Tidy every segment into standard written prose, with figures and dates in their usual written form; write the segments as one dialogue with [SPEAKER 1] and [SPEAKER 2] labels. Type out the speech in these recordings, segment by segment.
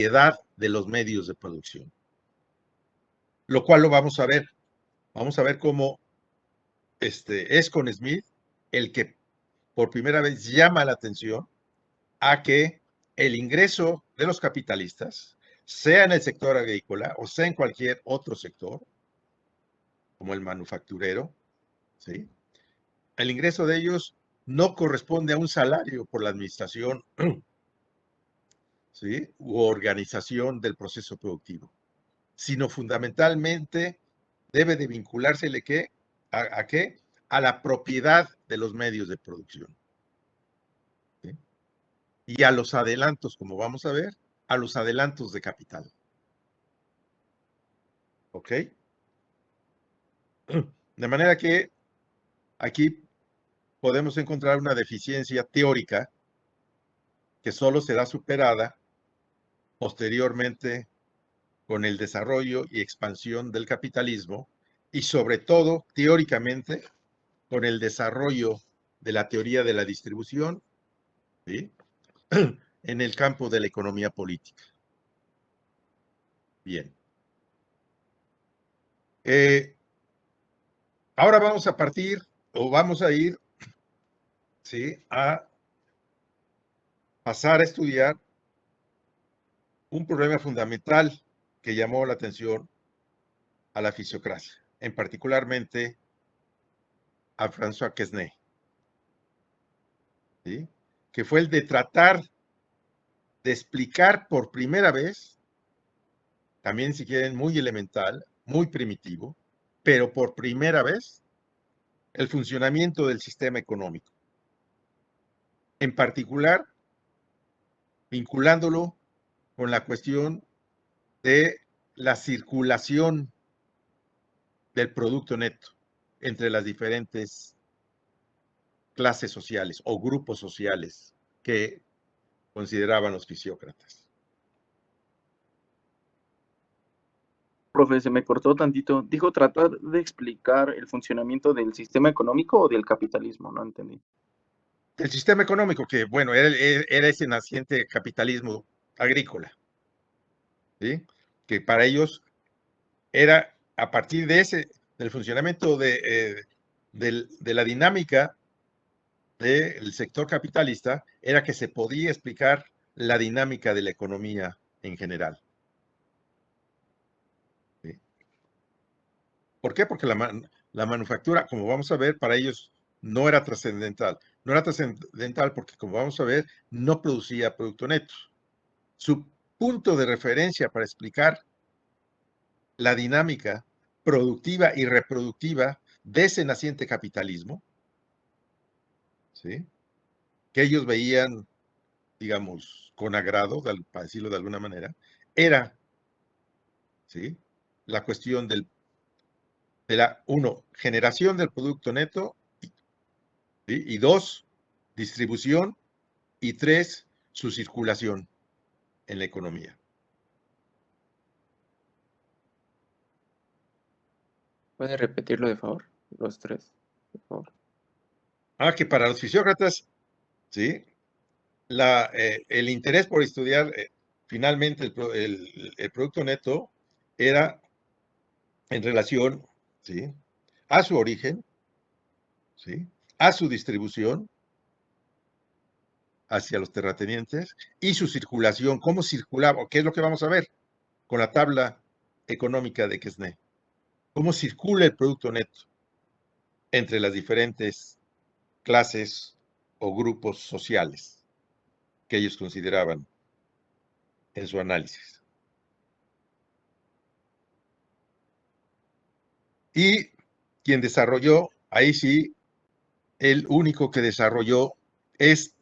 [SPEAKER 1] propiedad de los medios de producción. Lo cual lo vamos a ver. Vamos a ver cómo es con Smith el que por primera vez llama la atención a que el ingreso de los capitalistas, sea en el sector agrícola o sea en cualquier otro sector, como el manufacturero, ¿sí? El ingreso de ellos no corresponde a un salario por la administración, ¿sí? U organización del proceso productivo, sino fundamentalmente debe de vinculársele ¿a qué? A la propiedad de los medios de producción. ¿Sí? Y a los adelantos, como vamos a ver, a los adelantos de capital. ¿Ok? De manera que aquí podemos encontrar una deficiencia teórica que solo será superada posteriormente con el desarrollo y expansión del capitalismo y sobre todo teóricamente con el desarrollo de la teoría de la distribución, ¿sí? En el campo de la economía política. Bien. Ahora vamos a partir o vamos a ir, ¿sí? A pasar a estudiar un problema fundamental que llamó la atención a la fisiocracia, en particularmente a François Quesnay, ¿sí? Que fue el de tratar de explicar por primera vez, también si quieren muy elemental, muy primitivo, pero por primera vez, el funcionamiento del sistema económico. En particular, vinculándolo con la cuestión de la circulación del producto neto entre las diferentes clases sociales o grupos sociales que consideraban los fisiócratas.
[SPEAKER 2] Profe, se me cortó tantito. Dijo tratar de explicar el funcionamiento del sistema económico o del capitalismo, no entendí.
[SPEAKER 1] El sistema económico, que bueno, era ese naciente capitalismo agrícola, ¿sí? Que para ellos era a partir de del funcionamiento de la dinámica del sector capitalista, era que se podía explicar la dinámica de la economía en general. ¿Sí? ¿Por qué? Porque la manufactura, como vamos a ver, para ellos no era trascendental. No era trascendental porque, como vamos a ver, no producía producto neto. Su punto de referencia para explicar la dinámica productiva y reproductiva de ese naciente capitalismo, ¿sí? Que ellos veían, digamos, con agrado, para decirlo de alguna manera, era, ¿sí? La cuestión de la, uno, generación del producto neto, ¿sí? Y dos, distribución, y tres, su circulación en la economía.
[SPEAKER 3] ¿Puede repetirlo de favor? Los tres, por favor.
[SPEAKER 1] Que para los fisiócratas, ¿sí? El interés por estudiar finalmente el producto neto era en relación, ¿sí? A su origen, ¿sí? A su distribución hacia los terratenientes y su circulación, cómo circulaba, qué es lo que vamos a ver con la tabla económica de Quesnay, cómo circula el producto neto entre las diferentes clases o grupos sociales que ellos consideraban en su análisis. Y quien desarrolló, ahí sí, el único que desarrolló es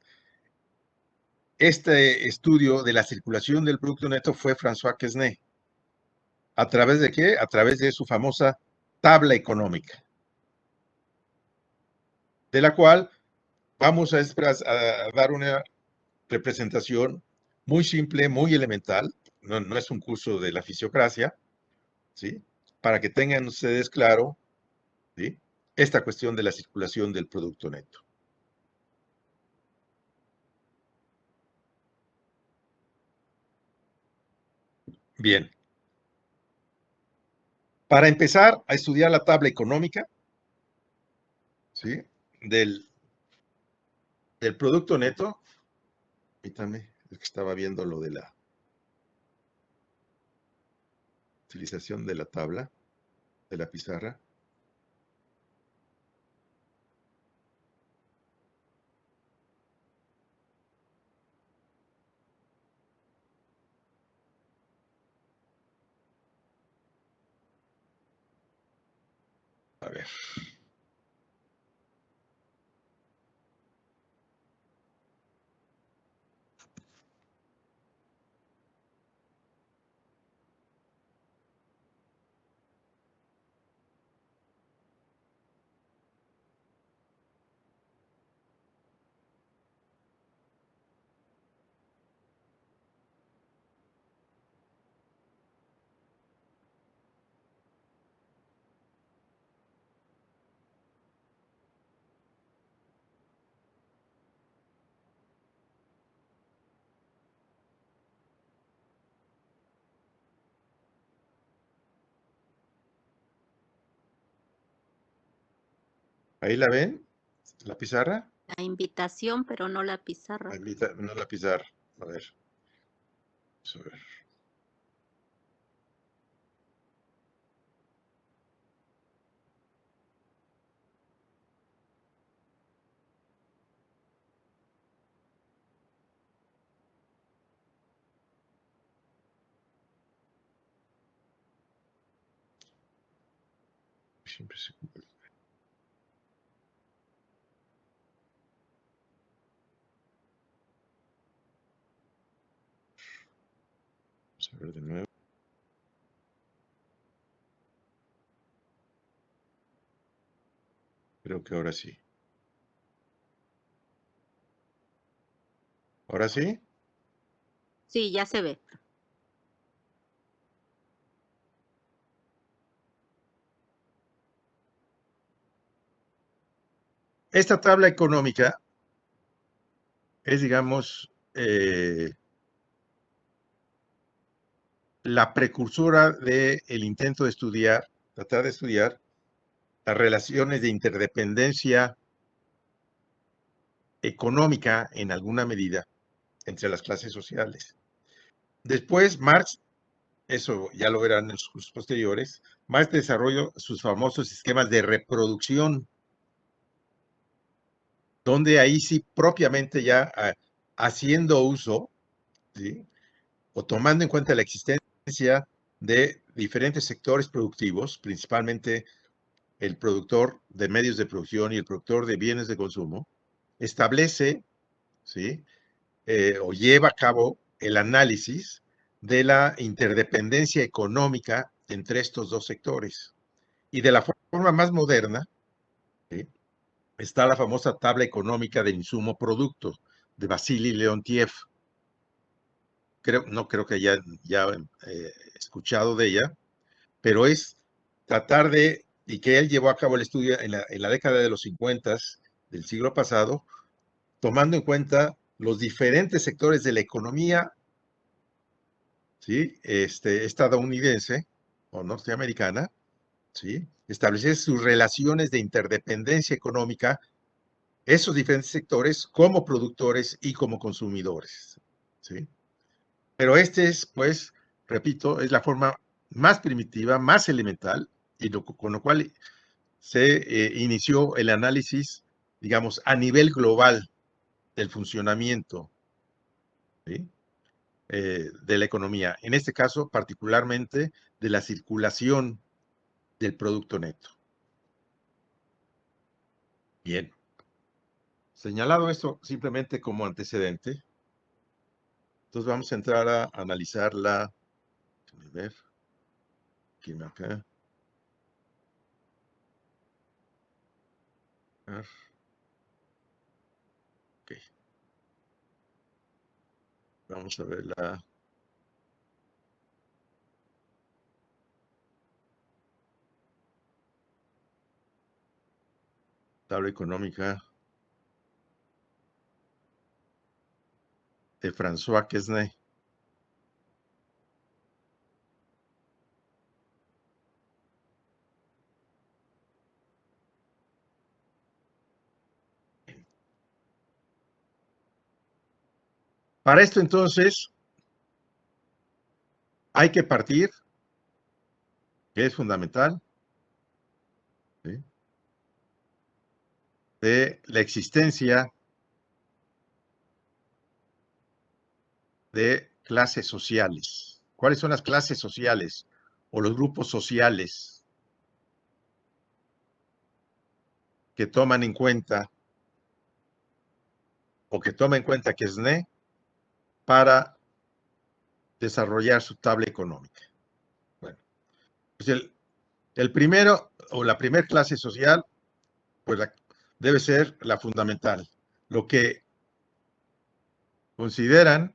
[SPEAKER 1] este estudio de la circulación del producto neto fue François Quesnay. ¿A través de qué? A través de su famosa tabla económica, de la cual vamos a dar una representación muy simple, muy elemental, no es un curso de la fisiocracia, ¿sí? Para que tengan ustedes claro, ¿sí? Esta cuestión de la circulación del producto neto. Bien. Para empezar a estudiar la tabla económica, ¿sí? Del producto neto, permítame, es que estaba viendo lo de la utilización de la tabla, de la pizarra. A ver. ¿Ahí la ven? ¿La pizarra?
[SPEAKER 4] La invitación, pero no la pizarra.
[SPEAKER 1] No la pizarra. A ver. Vamos a ver. Siempre se cumple. Vamos a ver de nuevo. Creo que ahora sí. ¿Ahora sí?
[SPEAKER 4] Sí, ya se ve.
[SPEAKER 1] Esta tabla económica es, digamos, la precursora del intento de estudiar, tratar de estudiar las relaciones de interdependencia económica en alguna medida entre las clases sociales. Después, Marx, eso ya lo verán en los cursos posteriores, Marx desarrolló sus famosos esquemas de reproducción, donde ahí sí propiamente ya haciendo uso, ¿sí? O tomando en cuenta la existencia de diferentes sectores productivos, principalmente el productor de medios de producción y el productor de bienes de consumo, establece, ¿sí? O lleva a cabo el análisis de la interdependencia económica entre estos dos sectores. Y de la forma más moderna, ¿sí? Está la famosa tabla económica del insumo producto de Vasily Leontiev. No creo que haya ya escuchado de ella, pero es tratar de, y que él llevó a cabo el estudio en la década de los 50 del siglo pasado, tomando en cuenta los diferentes sectores de la economía, ¿sí? Estadounidense o norteamericana, ¿sí? Establecer sus relaciones de interdependencia económica, esos diferentes sectores como productores y como consumidores, ¿sí? Pero pues, repito, es la forma más primitiva, más elemental, y con lo cual se inició el análisis, digamos, a nivel global del funcionamiento, ¿sí? De la economía. En este caso, particularmente de la circulación del producto neto. Bien. Señalado esto simplemente como antecedente, entonces vamos a entrar a analizar la... Déjame ver. Aquí acá. Ok. Vamos a ver la tabla económica de François Quesnay. Para esto, entonces, hay que partir, que es fundamental, ¿sí?, de la existencia de clases sociales. ¿Cuáles son las clases sociales o los grupos sociales que toman en cuenta o que toma en cuenta Quesnay para desarrollar su tabla económica? Bueno, pues el primero o la primera clase social, pues debe ser la fundamental, lo que consideran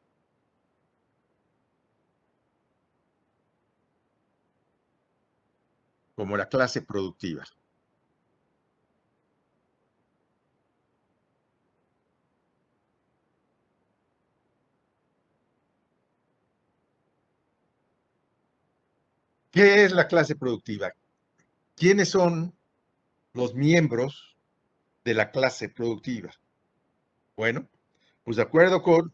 [SPEAKER 1] como la clase productiva. ¿Qué es la clase productiva? ¿Quiénes son los miembros de la clase productiva? Bueno, pues de acuerdo con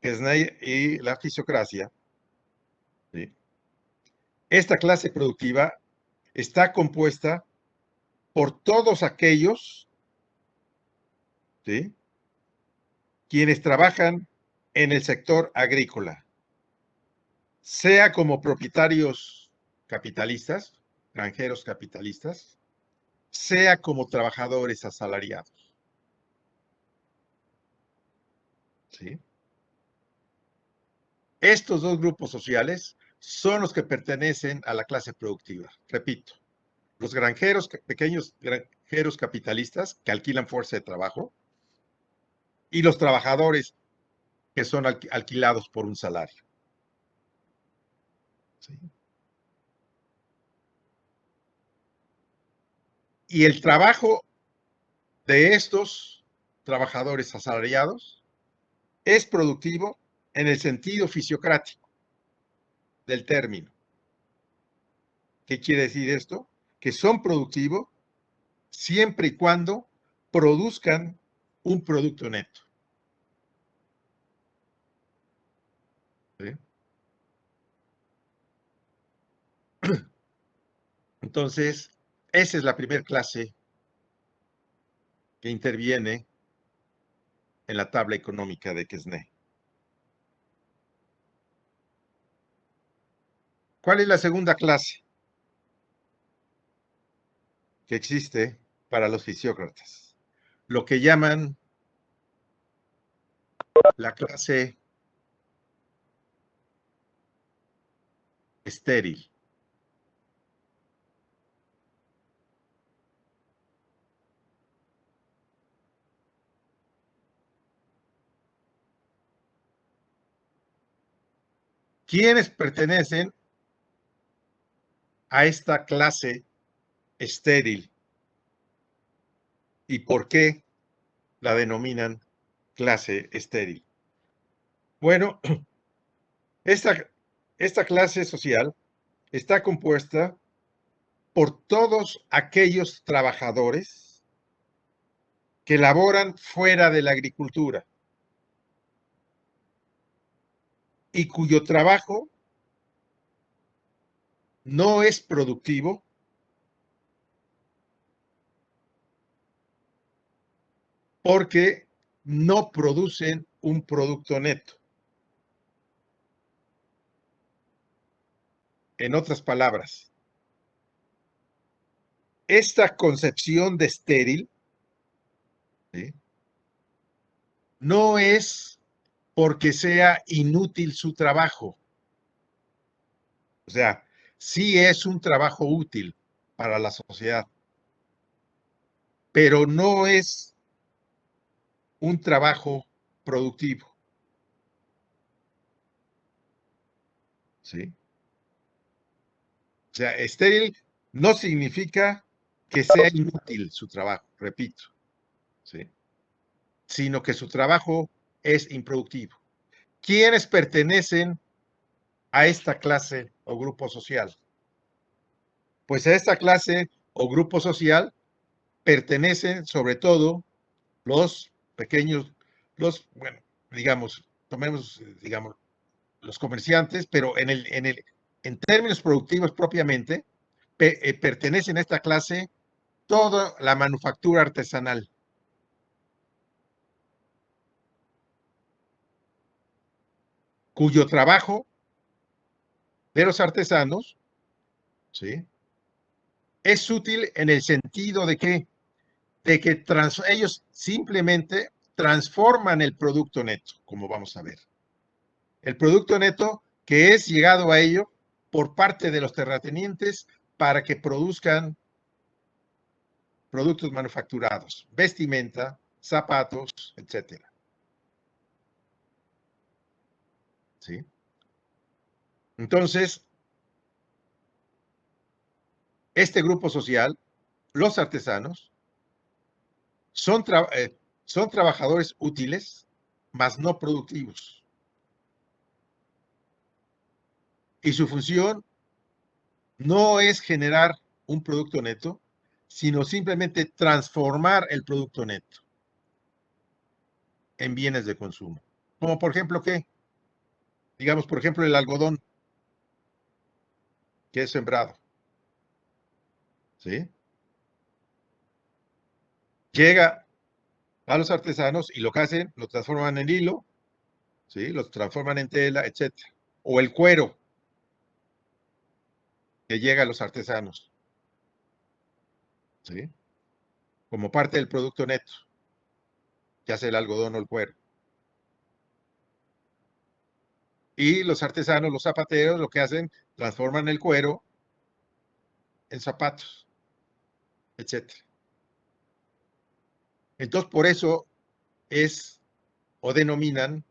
[SPEAKER 1] Quesnay y la fisiocracia, ¿sí?, esta clase productiva está compuesta por todos aquellos, ¿sí?, quienes trabajan en el sector agrícola, sea como propietarios capitalistas, granjeros capitalistas, sea como trabajadores asalariados, ¿sí? Estos dos grupos sociales son los que pertenecen a la clase productiva. Repito, los granjeros, pequeños granjeros capitalistas que alquilan fuerza de trabajo, y los trabajadores que son alquilados por un salario, ¿sí? Y el trabajo de estos trabajadores asalariados es productivo en el sentido fisiocrático del término. ¿Qué quiere decir esto? Que son productivos siempre y cuando produzcan un producto neto, ¿sí? Entonces, esa es la primera clase que interviene en la tabla económica de Quesnay. ¿Cuál es la segunda clase que existe para los fisiócratas? Lo que llaman la clase estéril. ¿Quiénes pertenecen a esta clase estéril y por qué la denominan clase estéril? Bueno, esta clase social está compuesta por todos aquellos trabajadores que laboran fuera de la agricultura y cuyo trabajo no es productivo porque no producen un producto neto. En otras palabras, esta concepción de estéril, ¿sí?, no es porque sea inútil su trabajo. O sea, sí es un trabajo útil para la sociedad, pero no es un trabajo productivo, ¿sí? O sea, estéril no significa que sea inútil su trabajo, repito, ¿sí?, sino que su trabajo es improductivo. ¿Quiénes pertenecen a esta clase o grupo social? Pues a esta clase o grupo social pertenecen sobre todo los pequeños, digamos, tomemos, digamos, los comerciantes, pero en términos productivos propiamente, pertenecen a esta clase toda la manufactura artesanal. Cuyo trabajo de los artesanos, ¿sí?, es útil en el sentido de que ellos simplemente transforman el producto neto, como vamos a ver. El producto neto que es llegado a ello por parte de los terratenientes para que produzcan productos manufacturados, vestimenta, zapatos, etcétera. ¿Sí? Entonces, este grupo social, los artesanos, son trabajadores útiles, mas no productivos. Y su función no es generar un producto neto, sino simplemente transformar el producto neto en bienes de consumo. Como por ejemplo, ¿qué? Digamos, por ejemplo, el algodón que es sembrado. ¿Sí? Llega a los artesanos y lo que hacen, lo transforman en hilo, ¿sí?, lo transforman en tela, etc. O el cuero que llega a los artesanos, ¿sí?, como parte del producto neto que hace el algodón o el cuero. Y los artesanos, los zapateros, lo que hacen, transforman el cuero en zapatos, etc. Entonces, por eso es o denominan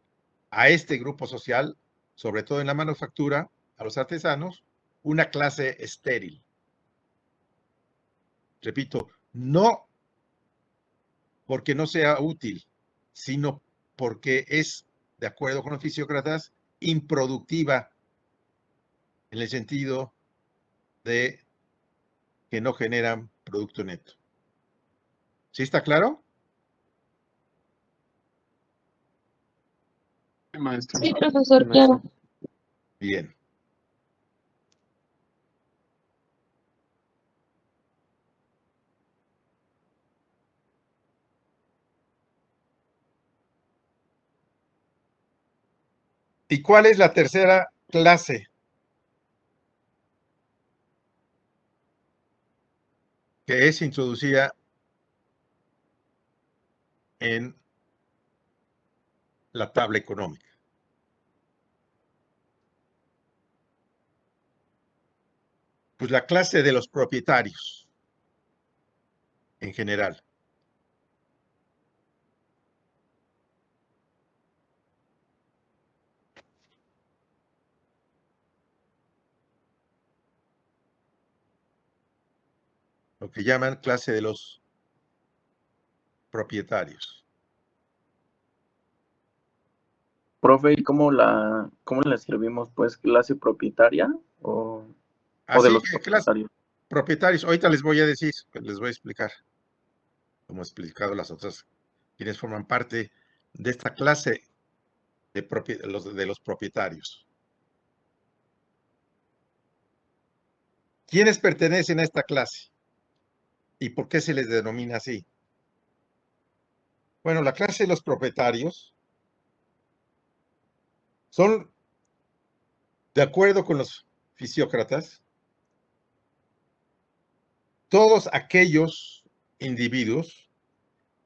[SPEAKER 1] a este grupo social, sobre todo en la manufactura, a los artesanos, una clase estéril. Repito, no porque no sea útil, sino porque es, de acuerdo con los fisiócratas, improductiva en el sentido de que no generan producto neto. ¿Sí está claro?
[SPEAKER 2] Sí, maestro.
[SPEAKER 5] Sí, profesor, claro.
[SPEAKER 1] Bien. ¿Y cuál es la tercera clase que es introducida en la tabla económica? Pues la clase de los propietarios, en general. Lo que llaman clase de los propietarios.
[SPEAKER 2] Profe, ¿y cómo la escribimos? Pues, ¿clase propietaria o de
[SPEAKER 1] Así
[SPEAKER 2] los
[SPEAKER 1] que clase
[SPEAKER 2] propietarios?
[SPEAKER 1] propietarios, ahorita les voy a decir, les voy a explicar, como he explicado las otras, quienes forman parte de esta clase de los propietarios. ¿Quiénes pertenecen a esta clase? ¿Y por qué se les denomina así? Bueno, la clase de los propietarios son, de acuerdo con los fisiócratas, todos aquellos individuos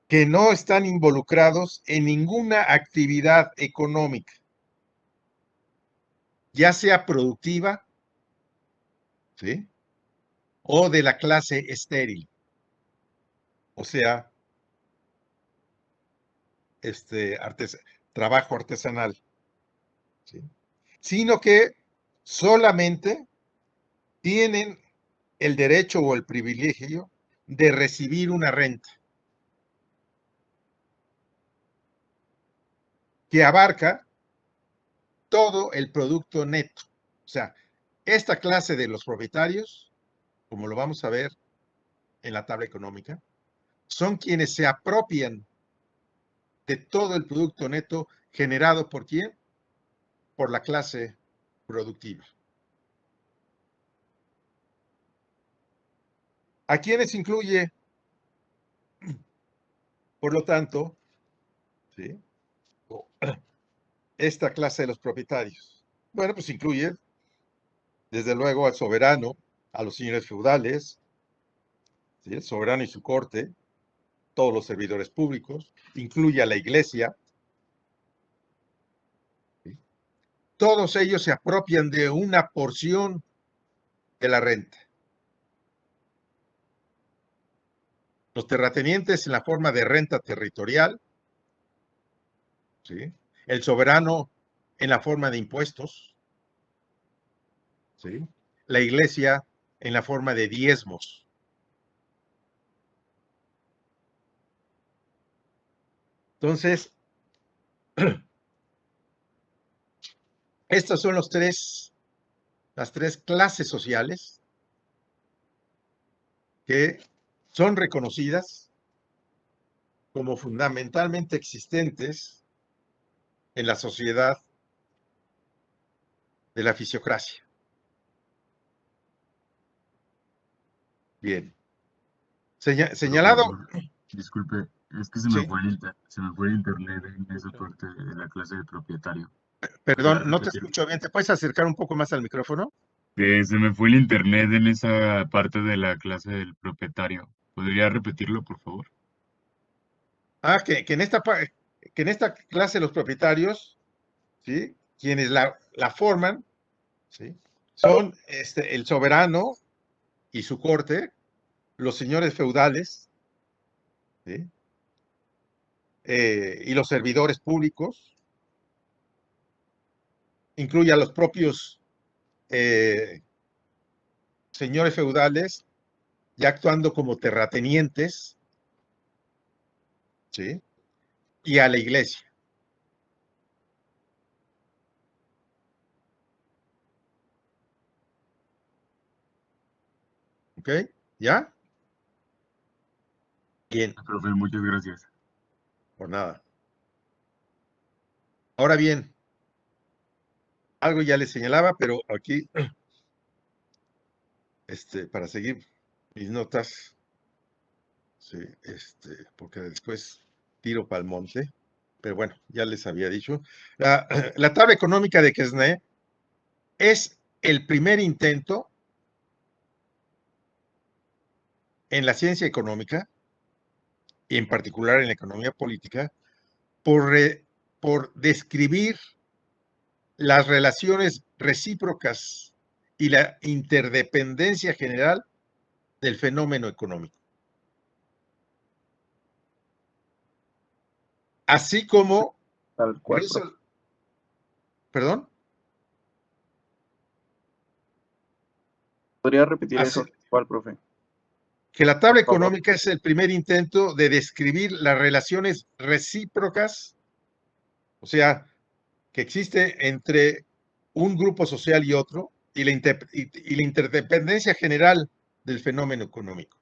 [SPEAKER 1] que no están involucrados en ninguna actividad económica, ya sea productiva, ¿sí?, o de la clase estéril, o sea, trabajo artesanal, ¿sí?, sino que solamente tienen el derecho o el privilegio de recibir una renta que abarca todo el producto neto. O sea, esta clase de los propietarios, como lo vamos a ver en la tabla económica, son quienes se apropian de todo el producto neto generado ¿por quién? Por la clase productiva. ¿A quiénes incluye? Por lo tanto, ¿sí? Esta clase de los propietarios. Bueno, pues incluye, desde luego, al soberano, a los señores feudales, ¿sí? El soberano y su corte, todos los servidores públicos, incluye a la iglesia. ¿Sí? Todos ellos se apropian de una porción de la renta. Los terratenientes en la forma de renta territorial, ¿sí? El soberano en la forma de impuestos, ¿sí? La iglesia en la forma de diezmos. Entonces, estas son las tres clases sociales que son reconocidas como fundamentalmente existentes en la sociedad de la fisiocracia. Bien. Señalado.
[SPEAKER 5] Disculpe, es que se
[SPEAKER 1] Sí.
[SPEAKER 5] me fue el internet en esa parte de la clase de propietario.
[SPEAKER 1] Perdón, no te
[SPEAKER 5] repetir?
[SPEAKER 1] escucho bien. ¿Te puedes acercar un poco más al micrófono?
[SPEAKER 5] Que se me fue el internet en esa parte de la clase del propietario. ¿Podría repetirlo, por favor?
[SPEAKER 1] Que en esta clase los propietarios, ¿sí? Quienes la forman, ¿sí? Son el soberano y su corte, los señores feudales, ¿sí? Y los servidores públicos, incluye a los propios señores feudales, ya actuando como terratenientes, ¿sí? Y a la iglesia. ¿Ok? ¿Ya? Bien,
[SPEAKER 5] Profe, muchas gracias.
[SPEAKER 1] por nada. Ahora bien, algo ya les señalaba, pero aquí, para seguir mis notas, sí, porque después tiro para el monte, pero bueno, ya les había dicho. La tabla económica de Quesnay es el primer intento en la ciencia económica, y en particular en la economía política, por describir las relaciones recíprocas y la interdependencia general del fenómeno económico. Así como...
[SPEAKER 2] Tal cual, profe.
[SPEAKER 1] ¿Perdón?
[SPEAKER 2] ¿Podría repetir
[SPEAKER 1] Así,
[SPEAKER 2] eso? ¿Cuál, profe?
[SPEAKER 1] que la tabla
[SPEAKER 2] Por favor.
[SPEAKER 1] económica es el primer intento de describir las relaciones recíprocas, o sea, que existe entre un grupo social y otro, y la interdependencia general del fenómeno económico.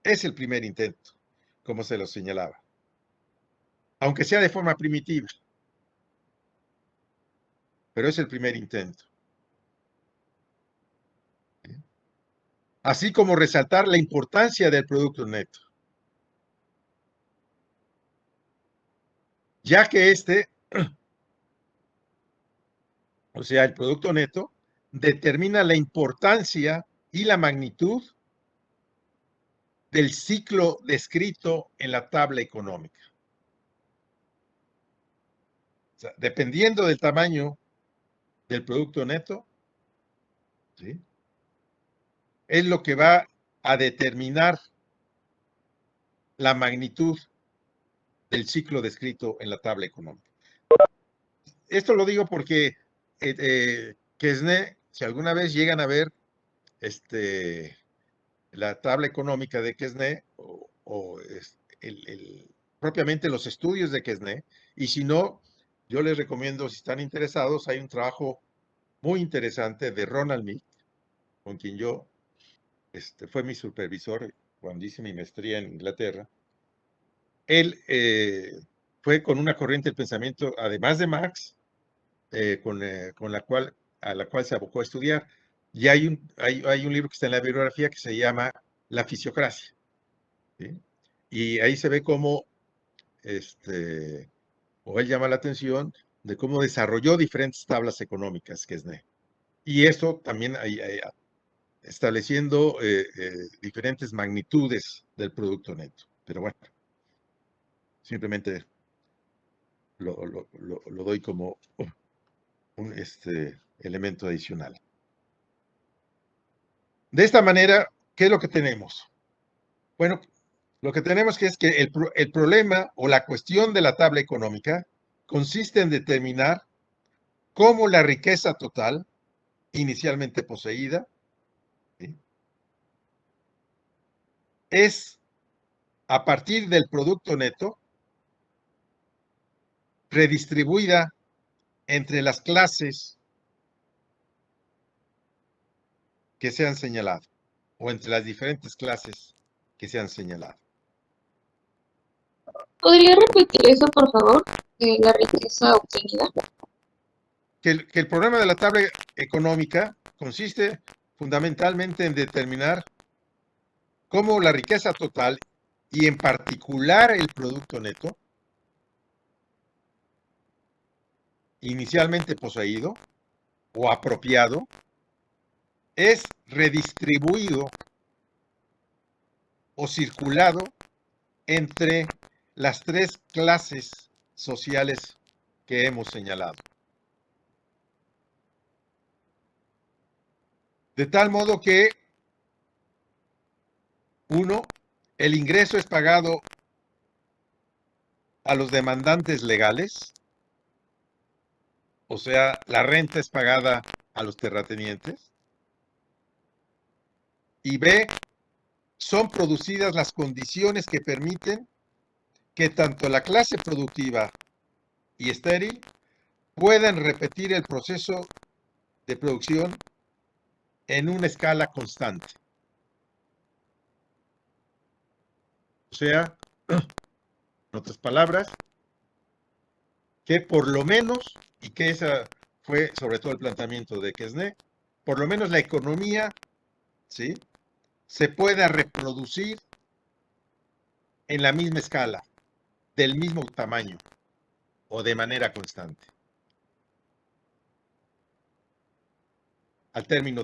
[SPEAKER 1] Es el primer intento, como se lo señalaba. Aunque sea de forma primitiva. Pero es el primer intento. Así como resaltar la importancia del producto neto. Ya que o sea, el producto neto, determina la importancia y la magnitud del ciclo descrito en la tabla económica. O sea, dependiendo del tamaño del producto neto, ¿sí? Es lo que va a determinar la magnitud del ciclo descrito en la tabla económica. Esto lo digo porque Quesnay, si alguna vez llegan a ver la tabla económica de Quesnay o propiamente los estudios de Quesnay, y si no, yo les recomiendo, si están interesados, hay un trabajo muy interesante de Ronald Meek, con quien yo fue mi supervisor cuando hice mi maestría en Inglaterra. Él fue con una corriente del pensamiento, además de Marx, a la cual se abocó a estudiar. Y hay un libro que está en la bibliografía que se llama La fisiocracia, ¿sí? Y ahí se ve cómo, o él llama la atención de cómo desarrolló diferentes tablas económicas, Quesnay. Y esto también estableciendo diferentes magnitudes del producto neto. Pero bueno, simplemente lo doy como un elemento adicional. De esta manera, ¿qué es lo que tenemos? Bueno, lo que tenemos es que el problema o la cuestión de la tabla económica consiste en determinar cómo la riqueza total, inicialmente poseída, ¿sí?, es, a partir del producto neto, redistribuida entre las clases que se han señalado, o entre las diferentes clases que se han señalado.
[SPEAKER 6] ¿Podría repetir eso, por favor? La riqueza obtenida.
[SPEAKER 1] Que el problema de la tabla económica consiste fundamentalmente en determinar cómo la riqueza total, y en particular el producto neto, inicialmente poseído o apropiado, es redistribuido o circulado entre las tres clases sociales que hemos señalado. De tal modo que, uno, el ingreso es pagado a los demandantes legales, o sea, la renta es pagada a los terratenientes. Y B, son producidas las condiciones que permiten que tanto la clase productiva y estéril puedan repetir el proceso de producción en una escala constante. O sea, en otras palabras, que por lo menos, y que esa fue sobre todo el planteamiento de Quesnay, por lo menos la economía, ¿sí?, se pueda reproducir en la misma escala, del mismo tamaño o de manera constante. Al término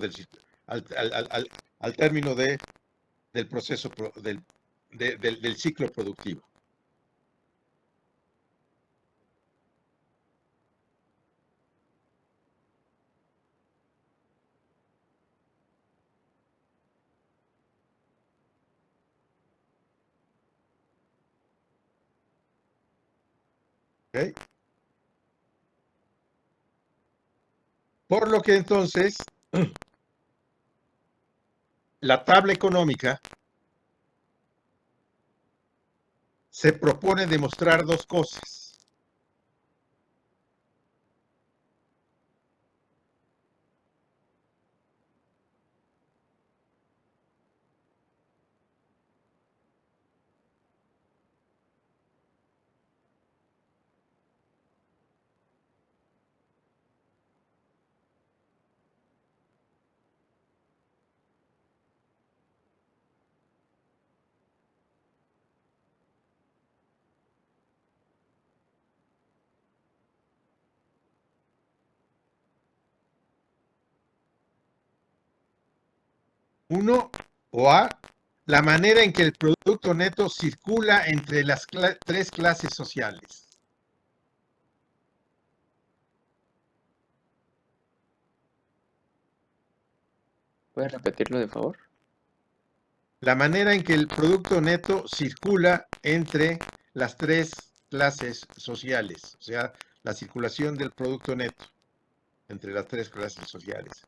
[SPEAKER 1] al término del proceso del ciclo productivo. ¿Okay? Por lo que entonces, la tabla económica se propone demostrar dos cosas. Uno, o A, la manera en que el producto neto circula entre las tres clases sociales.
[SPEAKER 3] ¿Puedes repetirlo, de favor?
[SPEAKER 1] La manera en que el producto neto circula entre las tres clases sociales, o sea, la circulación del producto neto entre las tres clases sociales.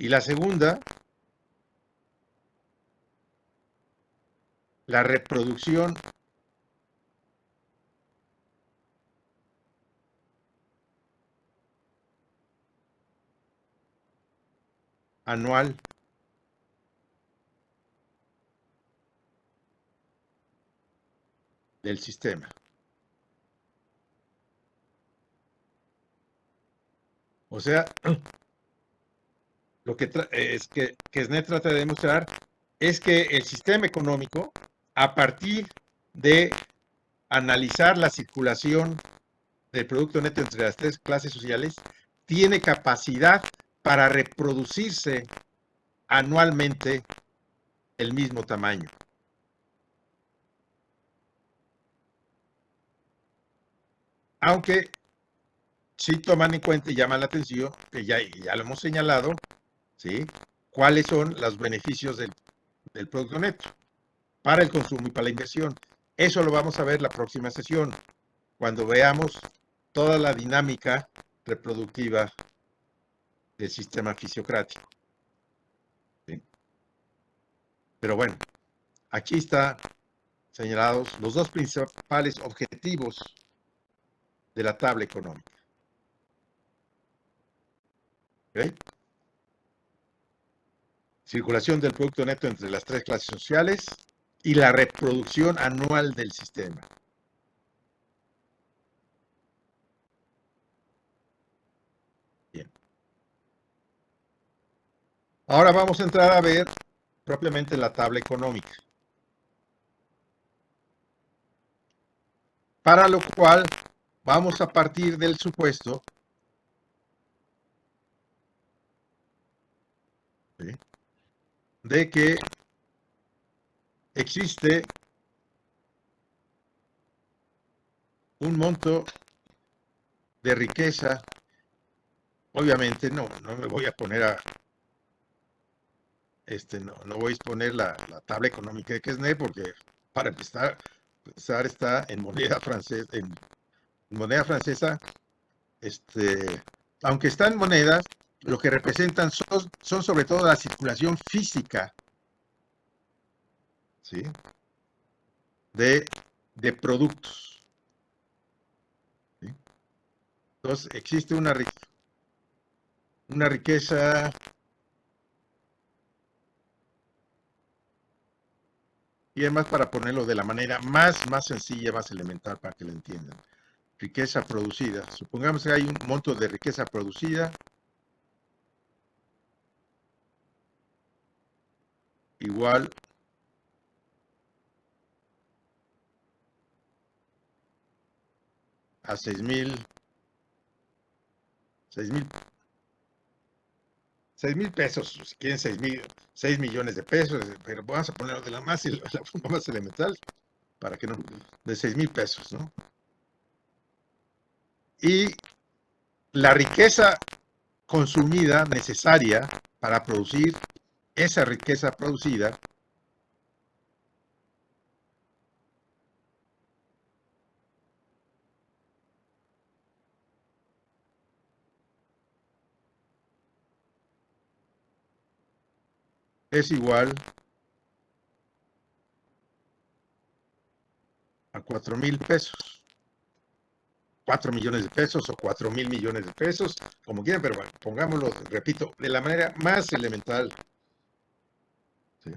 [SPEAKER 1] Y la segunda, la reproducción anual del sistema. O sea, lo que Kesnet trata de demostrar es que el sistema económico, a partir de analizar la circulación del Producto Neto entre las tres clases sociales, tiene capacidad para reproducirse anualmente el mismo tamaño. Aunque sí toman en cuenta y llaman la atención, que ya lo hemos señalado, ¿sí? ¿Cuáles son los beneficios del Producto Neto para el consumo y para la inversión? Eso lo vamos a ver la próxima sesión, cuando veamos toda la dinámica reproductiva del sistema fisiocrático. ¿Sí? Pero bueno, aquí están señalados los dos principales objetivos de la tabla económica. ¿Okay? Circulación del Producto Neto entre las tres clases sociales y la reproducción anual del sistema. Bien. Ahora vamos a entrar a ver propiamente la tabla económica. Para lo cual vamos a partir del supuesto, ¿sí?, de que existe un monto de riqueza. Obviamente no me voy a poner a no voy a exponer la tabla económica de Kesnet, porque para empezar está en moneda francesa, aunque está en monedas, lo que representan son sobre todo la circulación física, ¿sí?, de productos. ¿Sí? Entonces existe una riqueza, y además para ponerlo de la manera más sencilla, más elemental para que lo entiendan. Riqueza producida. Supongamos que hay un monto de riqueza producida igual a 6,000 pesos, si quieren 6 millones de pesos, pero vamos a ponerlo de la forma más elemental, para que no, de 6,000 pesos, ¿no? Y la riqueza consumida necesaria para producir esa riqueza producida es igual a 4,000 pesos. 4 millones de pesos o 4,000 millones de pesos, como quieran, pero bueno, pongámoslo, repito, de la manera más elemental. ¿Sí?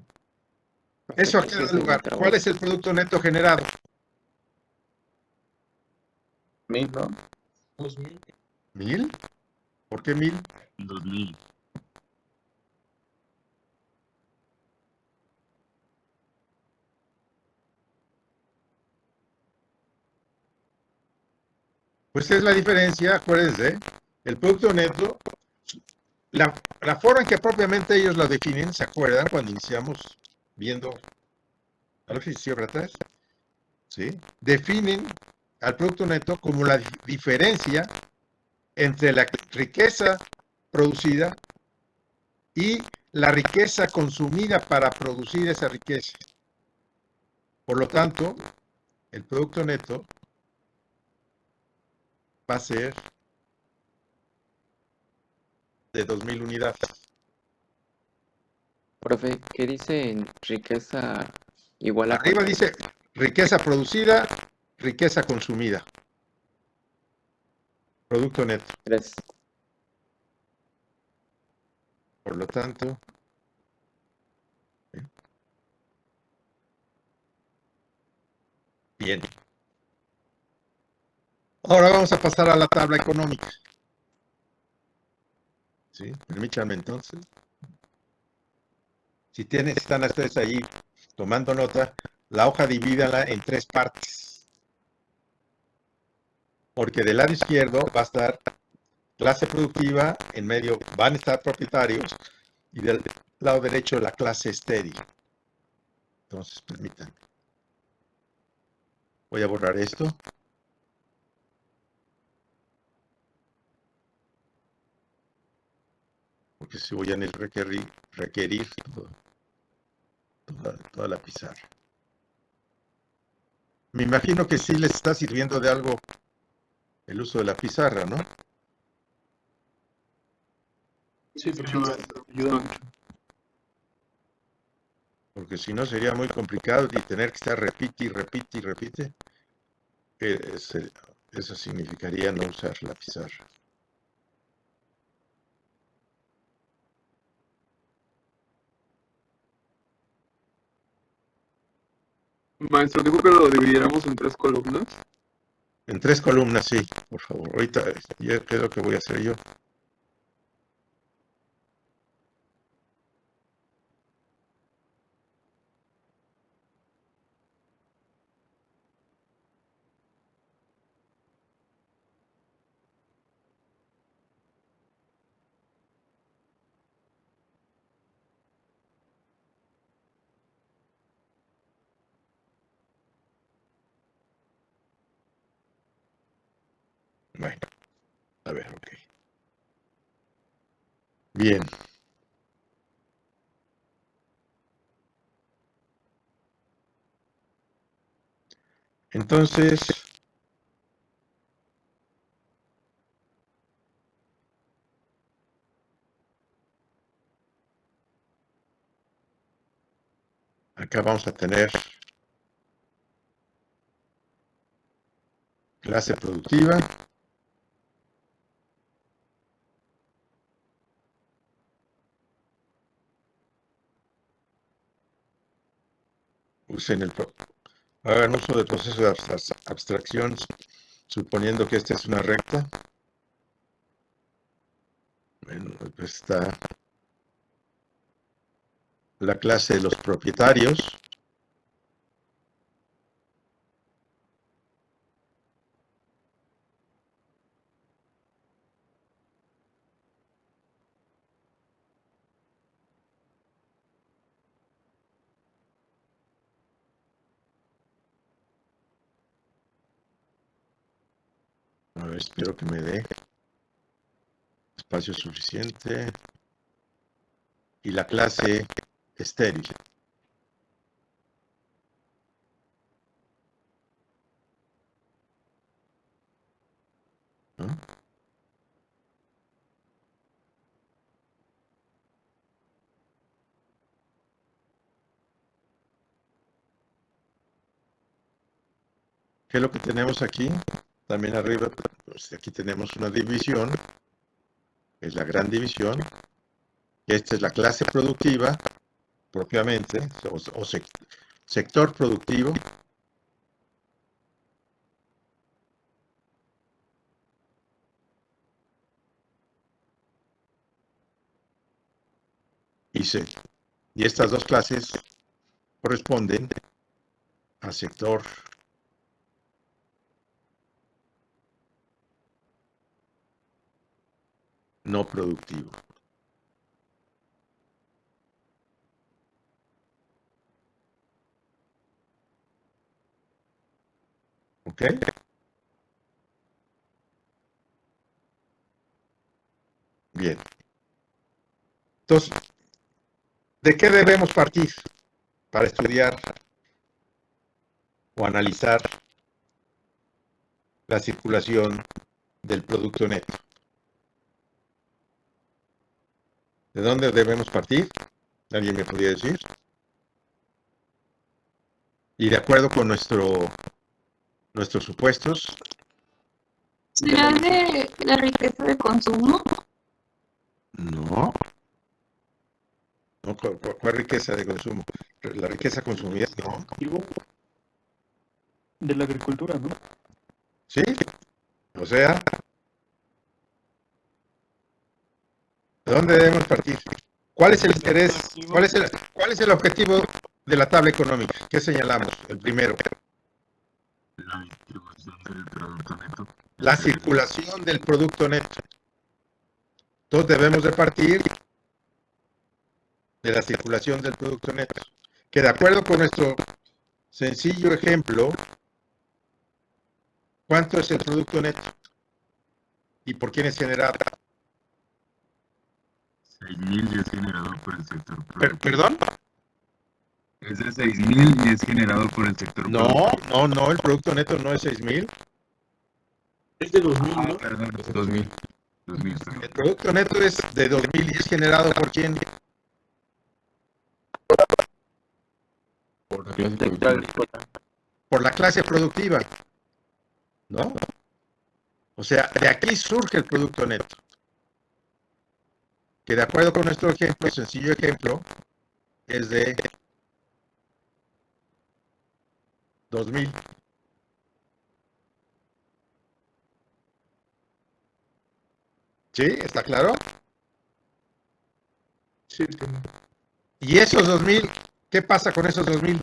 [SPEAKER 1] Eso aquí da lugar. ¿Cuál es el producto neto generado?
[SPEAKER 2] 1000, ¿no?
[SPEAKER 1] 1,000. ¿Por qué 1,000?
[SPEAKER 5] 2000.
[SPEAKER 1] Pues es la diferencia, acuérdense, el producto neto, la forma en que propiamente ellos lo definen, ¿se acuerdan cuando iniciamos viendo a los fisiócratas? ¿Sí? Definen al producto neto como la diferencia entre la riqueza producida y la riqueza consumida para producir esa riqueza. Por lo tanto, el producto neto va a ser de 2,000 unidades.
[SPEAKER 3] Profe, ¿qué dice en riqueza igual a
[SPEAKER 1] Arriba
[SPEAKER 3] cuánto?
[SPEAKER 1] dice riqueza producida, riqueza consumida, producto neto.
[SPEAKER 3] 3.
[SPEAKER 1] Por lo tanto, bien. Ahora vamos a pasar a la tabla económica. ¿Sí? Permítanme entonces. Si están ustedes ahí tomando nota, la hoja divídala en 3 partes. Porque del lado izquierdo va a estar clase productiva, en medio van a estar propietarios y del lado derecho la clase estéril. Entonces, permítanme. Voy a borrar esto. Porque si voy a requerir toda la pizarra. Me imagino que sí les está sirviendo de algo el uso de la pizarra, ¿no?
[SPEAKER 2] Sí, profesor, ayuda mucho.
[SPEAKER 1] Porque si no sería muy complicado y tener que estar repite y repite y repite. Eso significaría no usar la pizarra.
[SPEAKER 7] Maestro, dijo que lo dividiéramos en 3 columnas.
[SPEAKER 1] En 3 columnas, sí, por favor. Ahorita, ¿qué es lo que voy a hacer yo? Bueno, a ver, ok. Bien. Entonces, acá vamos a tener clase productiva. Hagan uso del proceso de abstracción, suponiendo que esta es una recta. Bueno, pues está la clase de los propietarios. A ver, espero que me dé espacio suficiente. Y la clase estéril. ¿No? ¿Qué es lo que tenemos aquí? También arriba, pues aquí tenemos una división, es la gran división. Esta es la clase productiva, propiamente, o sector productivo. Y estas dos clases corresponden al sector no productivo. ¿Ok? Bien. Entonces, ¿de qué debemos partir para estudiar o analizar la circulación del producto neto? ¿De dónde debemos partir? ¿Alguien me podría decir? Y de acuerdo con nuestros supuestos,
[SPEAKER 6] ¿Será de la riqueza de consumo?
[SPEAKER 1] no. No, ¿cuál riqueza de consumo? La riqueza consumida, no.
[SPEAKER 8] Digo, de la agricultura, ¿no?
[SPEAKER 1] ¿Sí? O sea, ¿de dónde debemos partir? ¿Cuál es el interés? ¿Cuál es el objetivo de la tabla económica? ¿Qué señalamos? El primero.
[SPEAKER 5] La distribución del producto neto.
[SPEAKER 1] La circulación del producto neto. Entonces debemos de partir de la circulación del producto neto. Que de acuerdo con nuestro sencillo ejemplo, ¿cuánto es el producto neto? ¿Y por quién es generado?
[SPEAKER 5] 6,000 y es generado por el sector productivo.
[SPEAKER 1] ¿Perdón?
[SPEAKER 5] Es de 6,000 y es generado por el sector productivo.
[SPEAKER 1] No, el producto neto no es 6,000.
[SPEAKER 7] Es de 2000, ¿no?
[SPEAKER 5] Perdón, es 2,000. 2,000,
[SPEAKER 1] El producto neto es de 2,000 y es generado por quién?
[SPEAKER 3] Por la clase
[SPEAKER 2] Sector
[SPEAKER 3] productiva.
[SPEAKER 2] agrícola.
[SPEAKER 1] Por la clase productiva. ¿No? O sea, de aquí surge el producto neto. Que de acuerdo con nuestro ejemplo, sencillo ejemplo, es de 2,000. ¿Sí? ¿Está claro?
[SPEAKER 7] Sí, entiendo.
[SPEAKER 1] ¿Y esos 2,000? ¿Qué pasa con esos 2,000?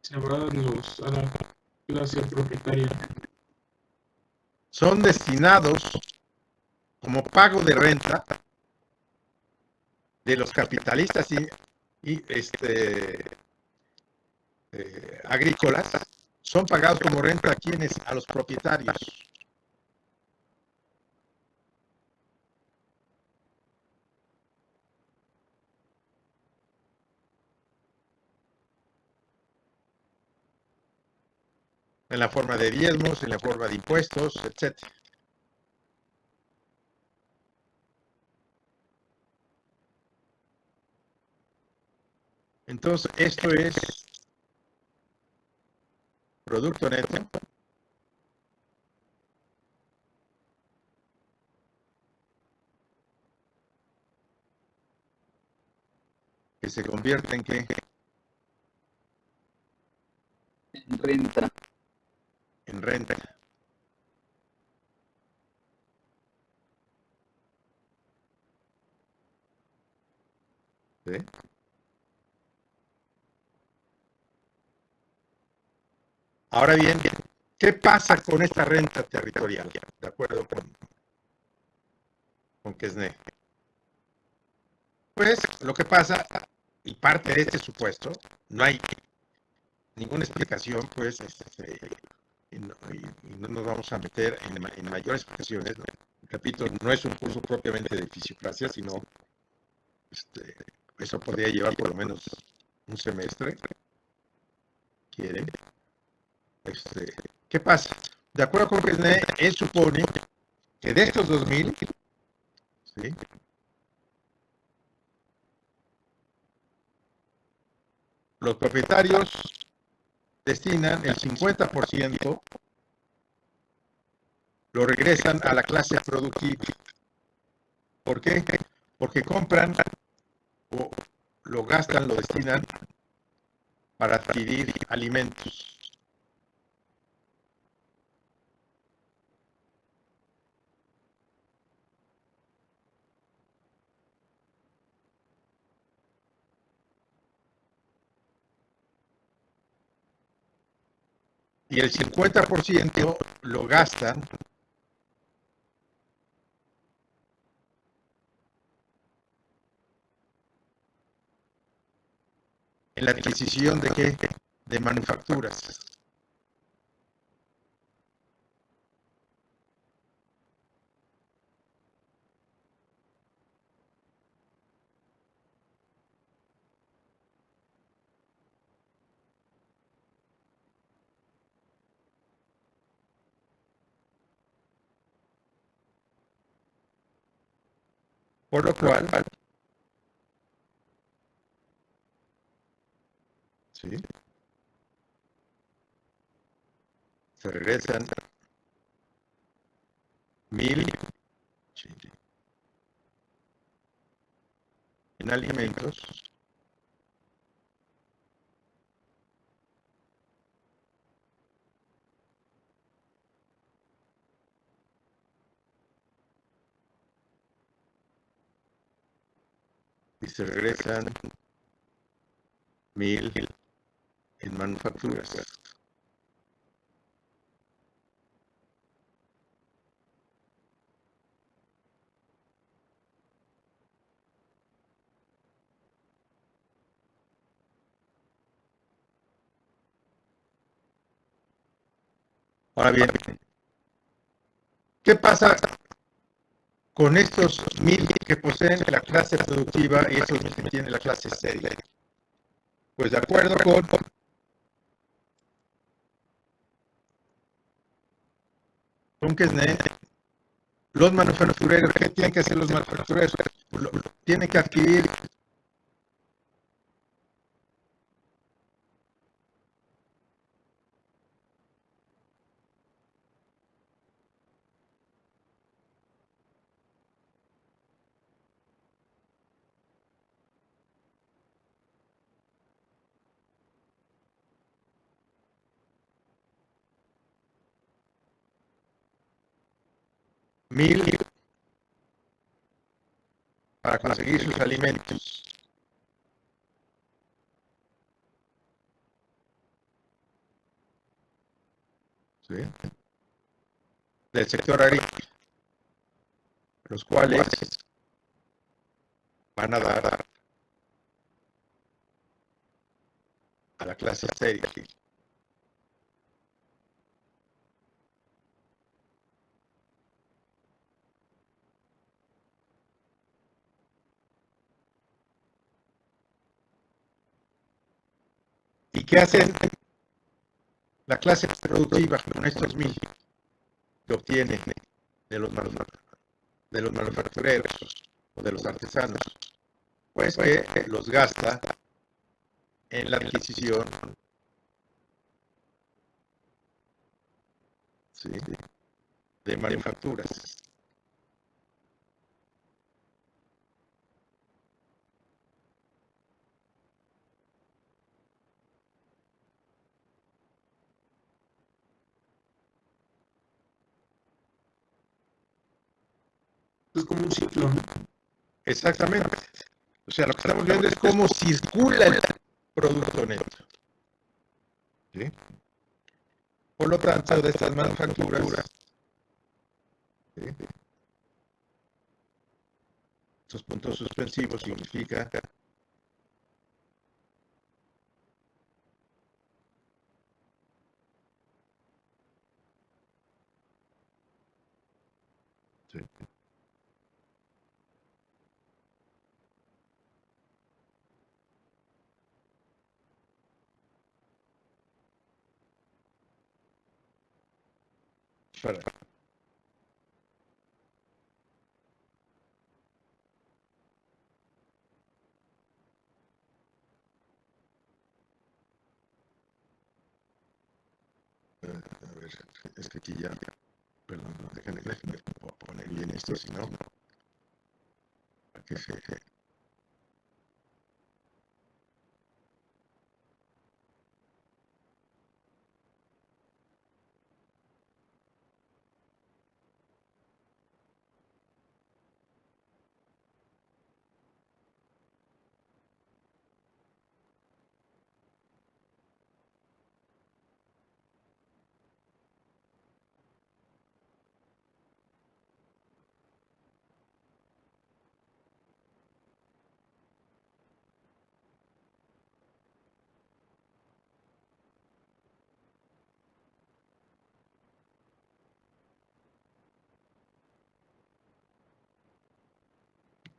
[SPEAKER 7] Se van a la clase propietaria.
[SPEAKER 1] Son destinados como pago de renta de los capitalistas y agrícolas, son pagados como renta a quienes, a los propietarios. En la forma de diezmos, en la forma de impuestos, etc. Entonces, esto es producto neto que se convierte en ¿qué?
[SPEAKER 2] En renta.
[SPEAKER 1] En renta. ¿Sí? Ahora bien, ¿qué pasa con esta renta territorial? De acuerdo con Quesnay. Pues lo que pasa, y parte de este supuesto, no hay ninguna explicación, pues, y no nos vamos a meter en mayores explicaciones. ¿No? Repito, no es un curso propiamente de fisiocracia, sino eso podría llevar por lo menos un semestre. ¿Quieren? ¿Qué pasa? De acuerdo con Quesnay, él supone que de estos 2,000, ¿sí? Los propietarios destinan el 50%, lo regresan a la clase productiva. ¿Por qué? Porque compran o lo gastan, lo destinan para adquirir alimentos. Y el 50% lo gastan en la adquisición de ¿qué? De manufacturas. Por lo cual, ¿sí? Se regresan 1000 en alimentos y se regresan 1000 en manufacturas. Ahora bien, ¿qué pasa con estos 1000 que poseen la clase productiva y esos 1000 que tiene la clase seria? Pues de acuerdo con Quesnay, los manufactureros, ¿qué tienen que hacer los manufactureros? Tienen que adquirir $1000 para conseguir sus alimentos. ¿Sí? Del sector agrícola, los cuales van a dar a la clase seria. ¿Y qué hacen la clase productiva con estos 1000 que obtiene de los manufactureros o de los artesanos? Pues que los gasta en la adquisición, ¿sí?, de manufacturas.
[SPEAKER 7] Es como un ciclo, ¿no?
[SPEAKER 1] Exactamente. O sea, lo que estamos viendo es cómo circula el producto neto. ¿Sí? Por lo tanto, de estas manufacturas, ¿sí?, estos puntos suspensivos significa ¿sí? Para a ver, es que aquí ya, perdón, déjenme poner bien esto, si no, para que se...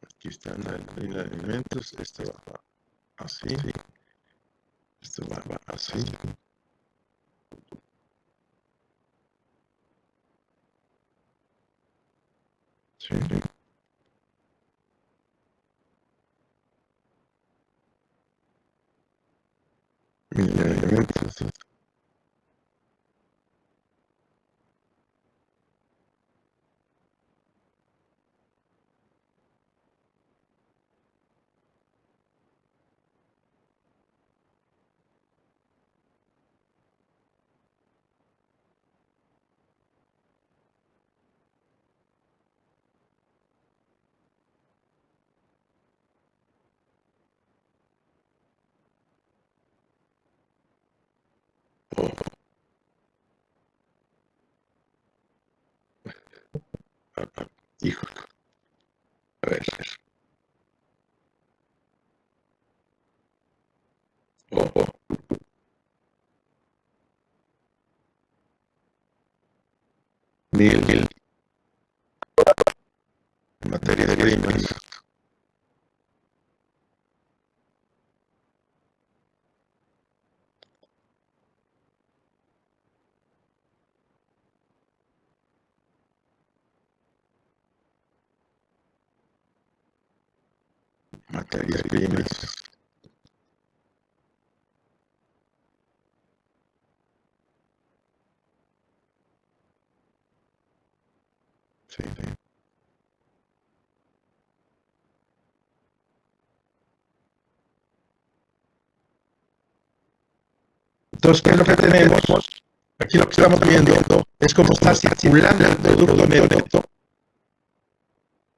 [SPEAKER 1] Aquí están los alimentos, esto va así, esto va así. Sí. Elementos, sí. Hijo, a ver. Oh. Mil. Materia de primas. Materias primas. Sí. Entonces, ¿qué es lo que tenemos? Aquí lo que estamos viendo es cómo está circulando el producto neto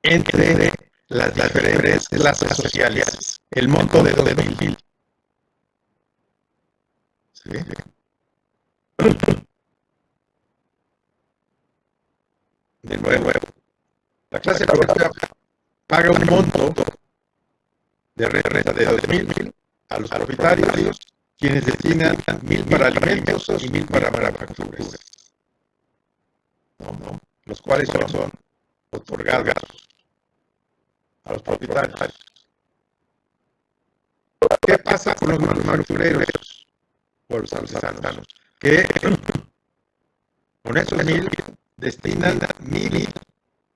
[SPEAKER 1] entre las diferentes clases sociales. El monto de 2000. ¿Sí? De nuevo, la clase productiva paga un monto de renta de 2000 a los propietarios, quienes destinan 1000 para alimentos y 1000 para manufacturas, los cuales son otorgados a los propietarios. ¿Qué pasa con los manufactureros o los artesanos? Que con esos 1000 destinan 1000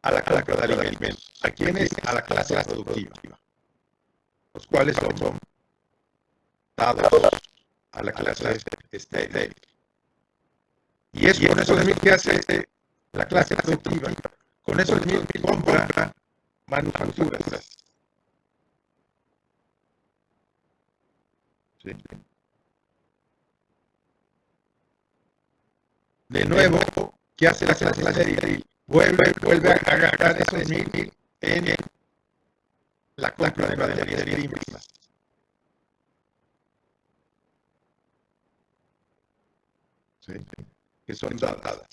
[SPEAKER 1] a la compra de alimentos. ¿A quiénes? A la clase productiva, los cuales son dados a la clase estéril. Y es con esos 1000 que hace la clase productiva. Con esos 1000 compra manufacturas. ¿Sí? De nuevo, ¿qué hace la clase estéril? Vuelve a agarrar esos 1000 en la compra de materias primas. ¿Sí? Que son dadas.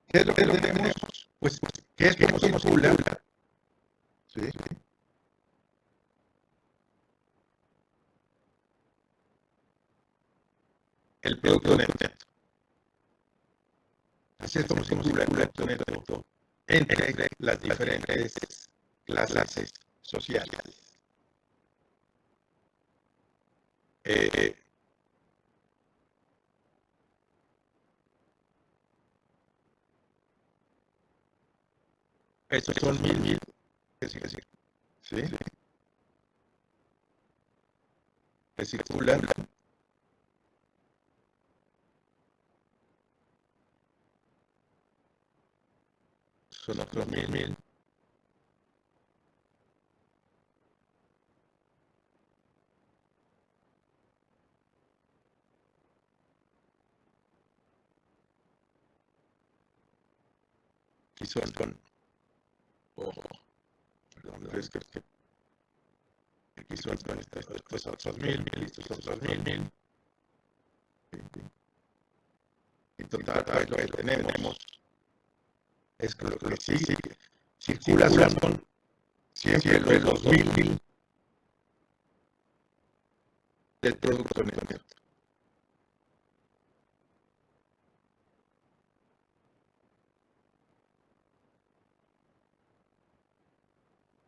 [SPEAKER 1] ¿Qué es lo que tenemos? Pues, ¿qué es como circula? ¿Sí? El producto neto. Así es como circula el producto neto entre las diferentes clases sociales. Estos son 1000. ¿Sí? Que circulan son otros 1000. Y son con perdón, es que aquí son con estos otros 1000, estos otros 1000. Y total, lo que tenemos es que lo que sigue circula son siempre los 2000 del producto neto.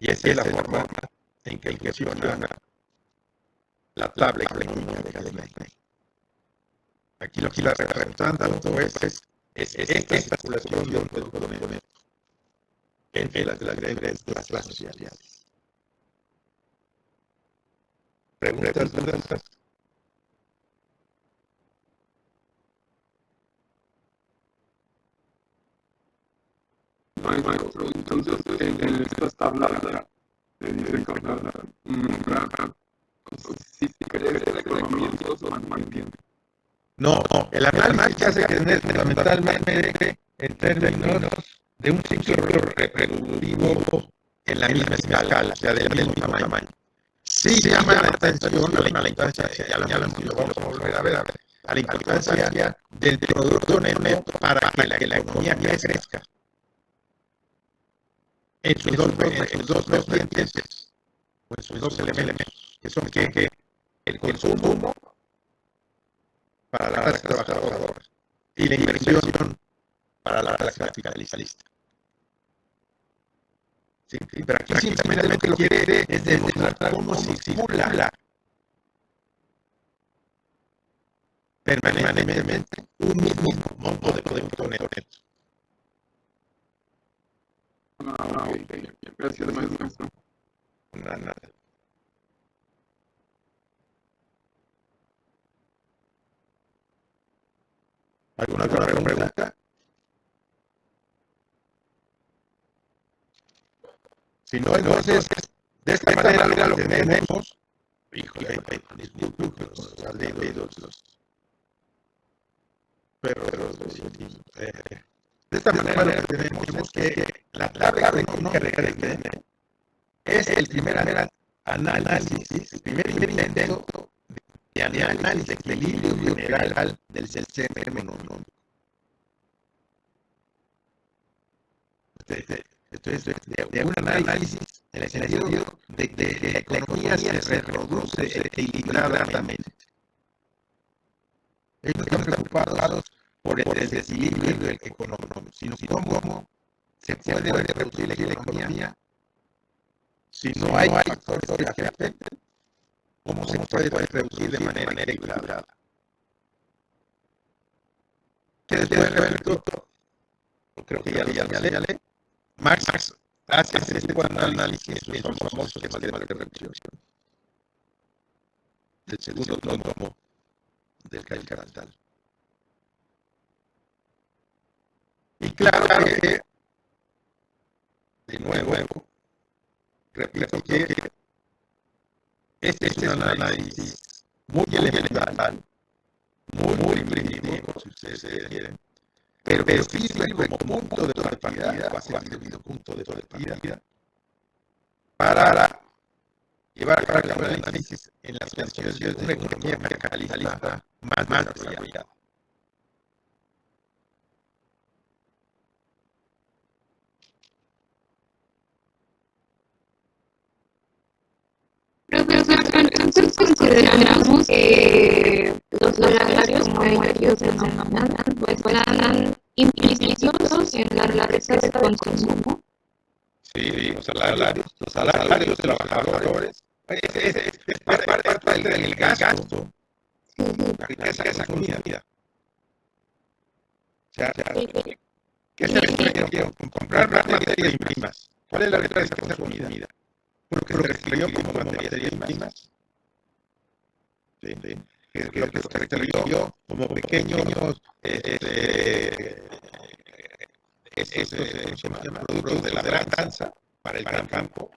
[SPEAKER 1] Y esa es la forma en que funciona la tabla económica de Gallagher. Aquí lo que está representando es esta circulación del producto neto entre las diferentes clases sociales. Preguntas, dudas.
[SPEAKER 7] maestro. Entonces, en estas tablas te dicen que si crees que la economía se mantiene.
[SPEAKER 1] No, el análisis que hace que es fundamentalmente en términos de un ciclo reproductivo en la misma escala, o sea, del mismo tamaño. Sí llama la atención a la importancia, ya lo vamos a volver a ver, a la importancia del producto neto para que la economía crezca en sus dos vertientes, o en sus dos elementos, que son que el consumo para la clase trabajadora y la inversión para la clase capitalista. Sí, pero aquí simplemente lo que quiere es demostrar cómo se circula permanentemente un mismo monto de producto neto.
[SPEAKER 7] Ok. Gracias, maestro.
[SPEAKER 1] Nada. ¿Alguna otra pregunta? Si no, entonces, de esta manera lo que tenemos, híjole, disculpen los pero de esta manera lo que tenemos es que la tabla económica de es el primer análisis, el primer intento de análisis de equilibrio general del sistema económico. Entonces, de un análisis en el sentido de que la economía se reproduce equilibradamente. Ellos no están preocupados por el desequilibrio económico, sino cómo se puede reproducir la economía si no hay factores que afecten, cómo se puede reducir de manera equilibrada. ¿Qué después repito? Creo que ya le Marx hace este tipo de análisis en sus famosos esquemas de reproducción del segundo tomo del Capital. Y claro que, de nuevo, repito que este es un análisis muy elemental, muy primitivo, si ustedes quieren, pero sirve como punto de partida, o ha servido punto de partida, para llevar a cabo el análisis en las condiciones de una economía capitalista más desarrollada.
[SPEAKER 6] Profesor, entonces consideramos que los salarios, como ellos se denominan, pues están implícitos en la receta de consumo.
[SPEAKER 1] Sí, los salarios de los trabajadores es parte del gasto, la riqueza comida. O sea, ¿qué se refirió? Comprar materias primas. ¿Cuál es la letra de esa comida? Lo que se refirió como materias primas. Sí. Lo que se refirió como pequeños productos de la labranza para el campo.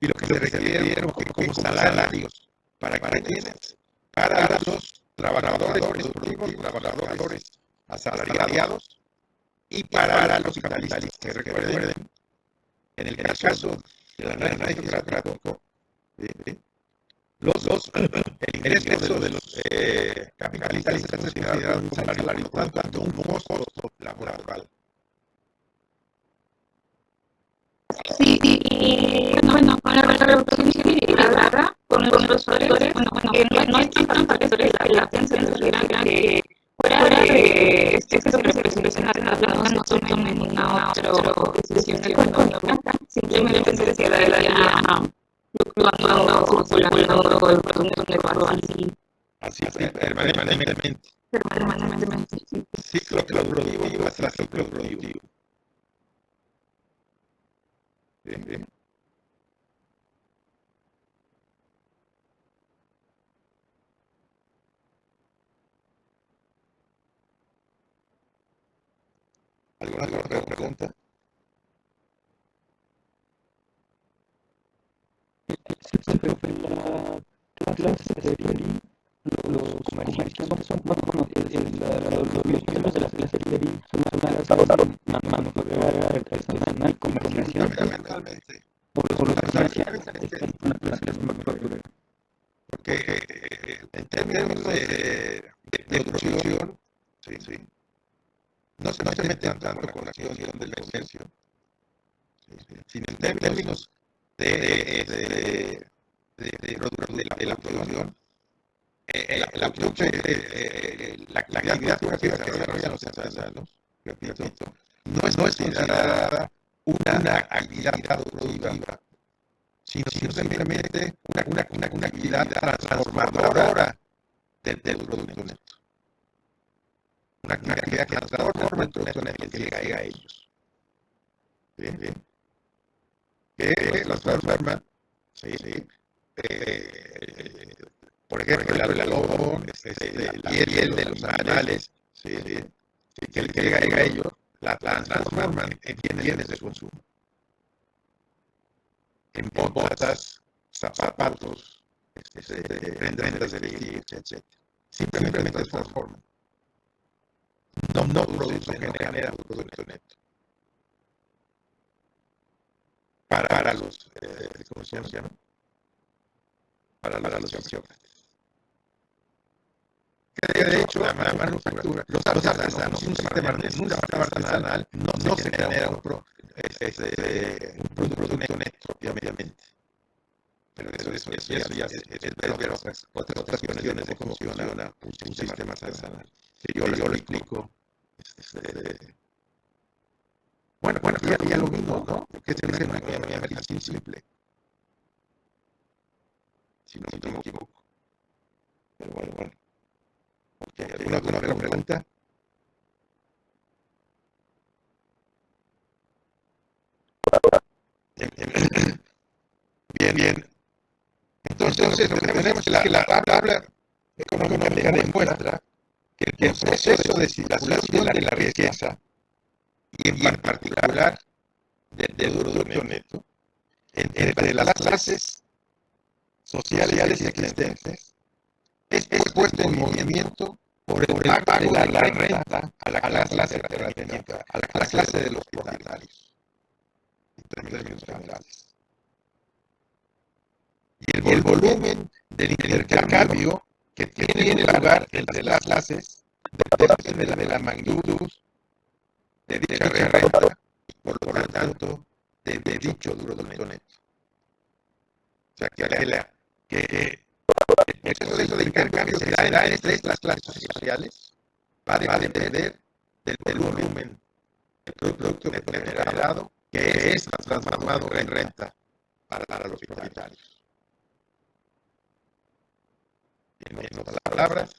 [SPEAKER 1] Y lo que se refirieron como salarios. ¿Para quiénes? Para los trabajadores productivos, trabajadores asalariados y para los capitalistas. Que recuerden, en el caso del análisis democrático, el ingreso de los capitalistas es considerado un salario, por tanto, un costo laboral.
[SPEAKER 6] Sí, y bueno, con la reproducción equilibrada, con los factores, que no hay tantos factores de la atención, que fuera de estos representantes hablando, no tomen ninguna otra decisión económica, simplemente se quedaría fluctuando, circulando el producto neto
[SPEAKER 1] Así permanentemente.
[SPEAKER 6] sí.
[SPEAKER 1] Ciclo productivo tras ciclo productivo. Bien. ¿Alguna otra pregunta?
[SPEAKER 8] La clase de Teoría, los comerciantes son, bueno, los miembros de la clase de Teoría son una manufactura artesanal, comercial,
[SPEAKER 1] Fundamentalmente.
[SPEAKER 8] por los comerciantes
[SPEAKER 1] Fundamentalmente,
[SPEAKER 8] es una clase de manufactura.
[SPEAKER 1] porque en términos de producción, sí, no se meten tanto con la cuestión del comercio, sino en términos de la producción, la actividad comercial que desarrollan los artesanos, repito, no es considerada una actividad productiva, sino simplemente una actividad transformadora del producto neto. Una actividad que transforma el producto neto que llega a ellos. Bien. Que los transforman, por ejemplo, el algodón, la piel de los animales, que llega a ellos, la transforman en bienes de consumo. En botas, zapatos, prendas de vestir, etc. Simplemente transforman. No producen, no generan producto neto. Para los, ¿cómo se llama? Para los acciones. Que de hecho, la manufactura, los artesanos, un sistema artesanal no se genera un producto neto, obviamente. Pero eso ya es ver otras cuestiones de cómo funciona un sistema artesanal. Que yo lo explico. Bueno, ya lo vimos, ¿no? Porque es una emergencia simple. Si no me equivoco. Pero bueno. ¿Alguna otra pregunta? Bien. Entonces, lo que tenemos es que la tabla económica demuestra que el proceso de circulación de la riqueza, y en particular del producto neto, entre las clases sociales existentes, es puesto en movimiento por el pago de la renta a la clase terrateniente, a la clase de los propietarios, en términos generales. Y el volumen del intercambio que tiene lugar entre las clases depende de la magnitud de dicha renta y por lo tanto de dicho producto neto. O sea, que el proceso de intercambio que se da entre estas clases sociales va a depender del volumen del producto neto generado que es transformado en renta para los propietarios. En otras palabras,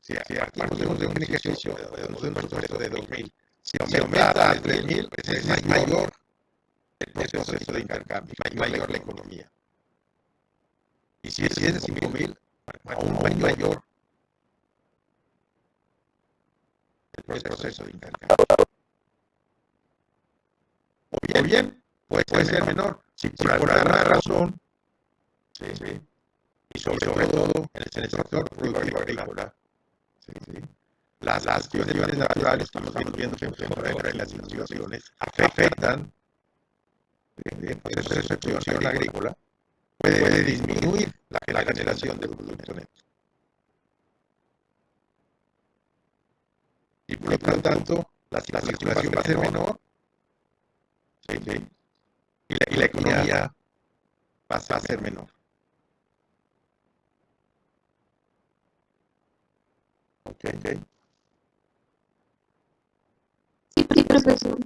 [SPEAKER 1] si partimos de un ejercicio de un presupuesto de 2.000, si aumenta a 3.000, pues es mayor el proceso de intercambio, mayor la economía. Y si es de 5.000, aún mayor el proceso de intercambio. O bien puede ser menor, si por alguna razón, y sobre todo en el sector productivo agrícola, las cuestiones naturales, estamos viendo que en las situaciones afectan el proceso de producción agrícola, puede disminuir la generación de producto neto. Y por lo tanto, la circulación va a ser menor, y la economía va a ser menor. Ok.
[SPEAKER 6] Sí, profesor.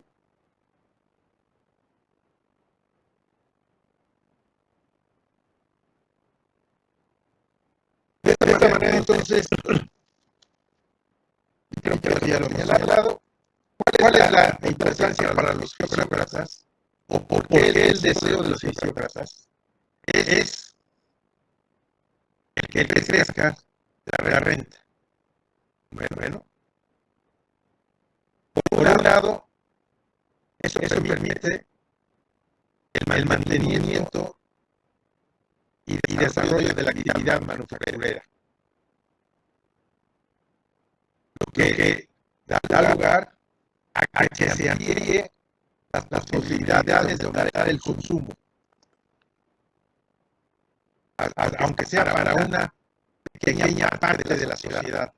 [SPEAKER 1] De esta manera, entonces, creo que ya lo hemos hablado. ¿Cuál es la importancia para los fisiócratas? ¿O por qué el deseo de los fisiócratas es el que crezca la renta? Bueno. Por un lado, Eso permite el mantenimiento y desarrollo de la actividad manufacturera, lo que da lugar a que se amplíe las posibilidades de aumentar el consumo, aunque sea para una pequeña parte de la sociedad.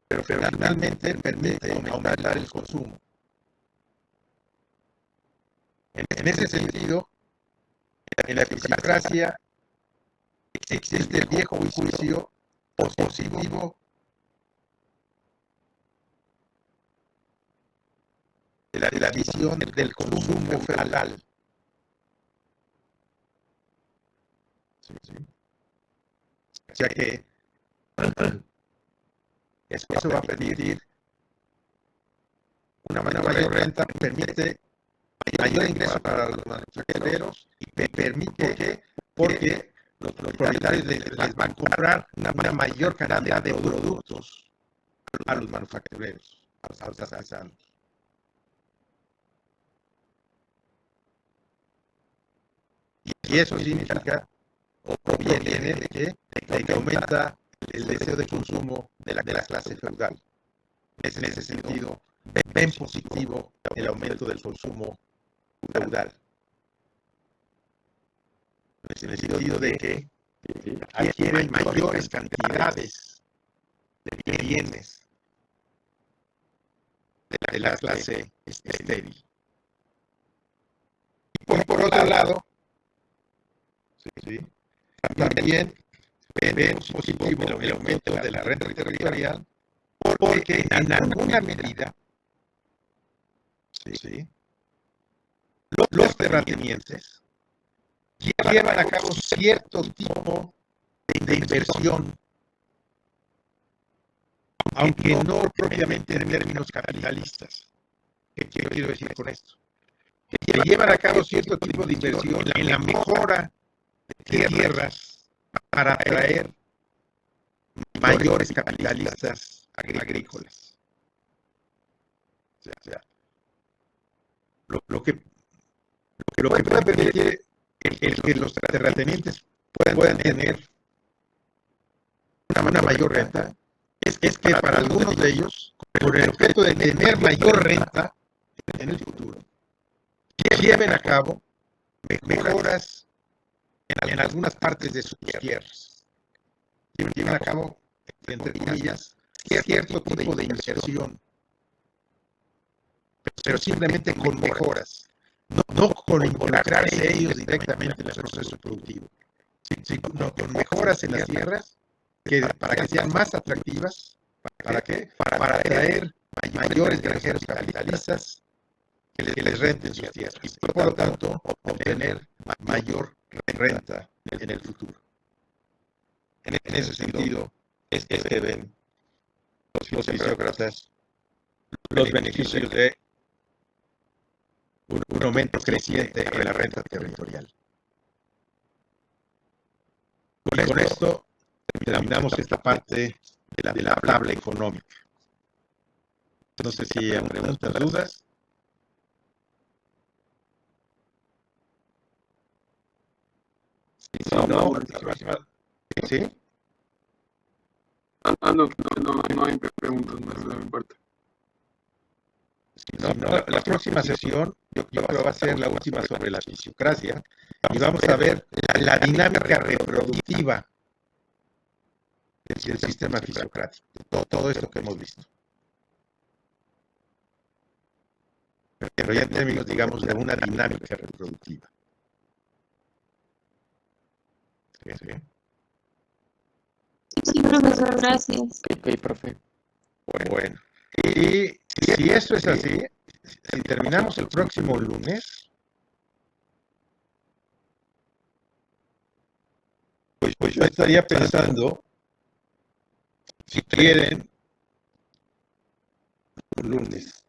[SPEAKER 1] Pero finalmente permite aumentar el consumo. En ese sentido, en la fisiocracia existe el viejo juicio positivo de la visión del consumo feudal. ¿Sí? O sea que eso va a permitir una mayor renta, permite mayor ingreso para los manufactureros y permite que, porque los propietarios les van a comprar una mayor cantidad de productos a los manufactureros, a los artesanos. Y eso significa, o proviene de que aumenta el deseo de consumo de la clase feudal. En ese sentido, ven positivo el aumento del consumo feudal. En el sentido de que adquieren mayores cantidades de bienes de la clase estéril. Y por otro lado, también ven positivo el aumento de la renta territorial porque en alguna medida los terratenientes llevan a cabo cierto tipo de inversión, aunque no propiamente en términos capitalistas. ¿Qué quiero decir con esto? Que llevan a cabo cierto tipo de inversión en la mejora de tierras para atraer mayores capitalistas agrícolas. O sea, lo que puede permitir el que los terratenientes puedan tener una mayor renta es que para algunos de ellos, con el objeto de tener mayor renta en el futuro, lleven a cabo mejoras en algunas partes de sus tierras. Lleven a cabo, entre comillas, cierto tipo de inversión, pero simplemente con mejoras, no con involucrarse ellos directamente en el proceso productivo, sino con mejoras en las tierras para que sean más atractivas. ¿Para qué? Para atraer mayores granjeros capitalistas que les renten sus tierras y por lo tanto obtener mayor renta en el futuro. En ese sentido es que ven los fisiócratas los beneficios de un aumento creciente en la renta territorial. Con esto terminamos esta parte de la tabla económica. No sé si hay preguntas, dudas. No, ¿sí?
[SPEAKER 7] No hay preguntas más de mi parte.
[SPEAKER 1] La próxima sesión yo creo que va a ser la última sobre la fisiocracia y vamos a ver la dinámica reproductiva del sistema fisiocrático, todo esto que hemos visto. Pero ya en términos, digamos, de una dinámica reproductiva.
[SPEAKER 6] Sí, profesor, gracias.
[SPEAKER 3] Ok, profe.
[SPEAKER 1] Bueno, y si esto es así, si terminamos el próximo lunes, pues yo estaría pensando, si quieren, un lunes,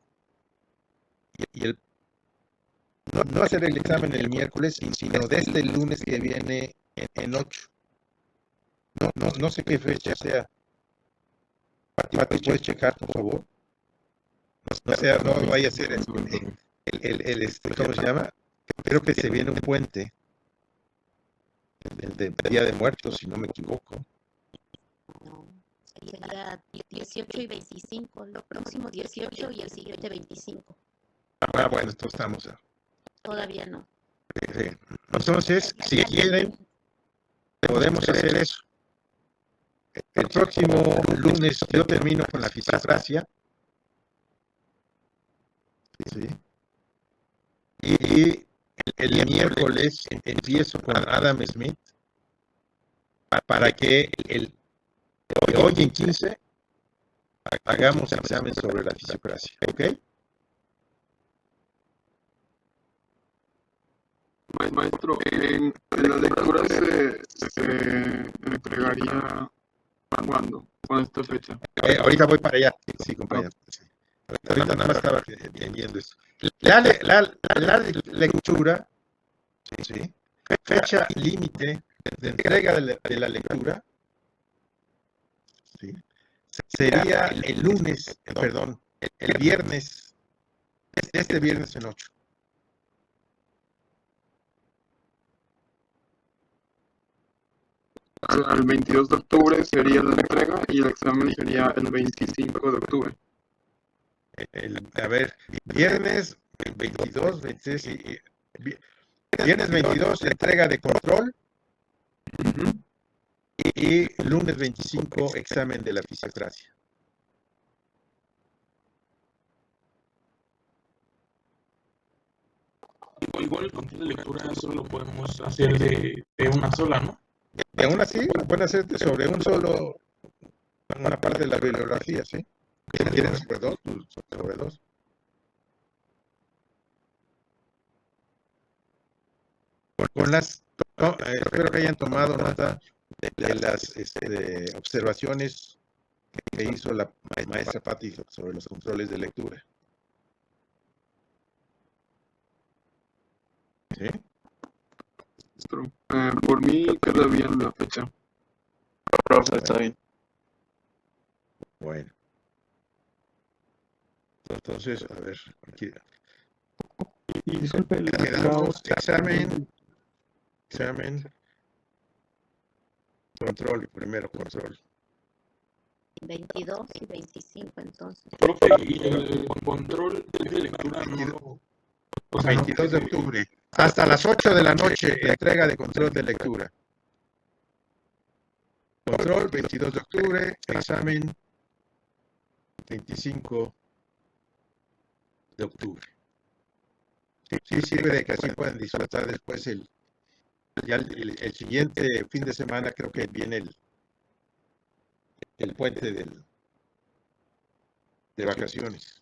[SPEAKER 1] y no hacer el examen el miércoles, sino desde el lunes que viene en 8. No sé qué fecha sea. Pati, ¿puedes checar, por favor? no vaya a ser ¿cómo se llama? Creo que se viene un puente, el de Día de Muertos, si no me equivoco.
[SPEAKER 4] No, sería 18 y 25, lo próximo 18 y el siguiente 25.
[SPEAKER 1] Ah, bueno, entonces estamos.
[SPEAKER 4] Todavía no.
[SPEAKER 1] Sí. Entonces, si quieren, podemos hacer eso. El próximo lunes yo termino con la fisiocracia. Sí. Y el miércoles empiezo con Adam Smith para que hoy en 15 hagamos examen sobre la fisiocracia. ¿Ok?
[SPEAKER 7] Maestro, en la lectura se entregaría ¿cuándo? ¿Cuándo esta fecha?
[SPEAKER 1] Ahorita voy para allá. Sí, compañero. Sí. Ahorita nada más estaba viendo esto. La lectura, ¿sí? Fecha límite de entrega de la lectura, ¿sí? Sería el lunes, perdón, el viernes, este viernes en 8.
[SPEAKER 7] Al 22 de octubre sería la entrega y el examen sería el 25 de octubre.
[SPEAKER 1] A ver, viernes 22, 26, viernes 22, entrega de control. Y lunes 25, examen de la fisiocracia.
[SPEAKER 9] Igual el control de lectura solo lo podemos hacer de una sola, ¿no?
[SPEAKER 1] Y aún así, lo pueden hacer sobre una parte de la bibliografía, ¿sí? Si quieren sobre dos, pues sobre dos. Espero que hayan tomado nota de las observaciones que hizo la maestra Patti sobre los controles de lectura. ¿Sí?
[SPEAKER 7] Por mí queda bien la fecha.
[SPEAKER 2] Profe, está bien.
[SPEAKER 1] Bueno. Entonces, a ver, aquí.
[SPEAKER 8] Y disculpe,
[SPEAKER 1] Quedamos examen, control, primero control.
[SPEAKER 4] 22 y 25, entonces.
[SPEAKER 9] Profe, y el control de lectura no lo...
[SPEAKER 1] 22 de octubre. Hasta las 8 de la noche, entrega de control de lectura. Control, 22 de octubre, examen, 25 de octubre. Sí sirve de que así puedan disfrutar después el siguiente fin de semana, creo que viene el puente de vacaciones.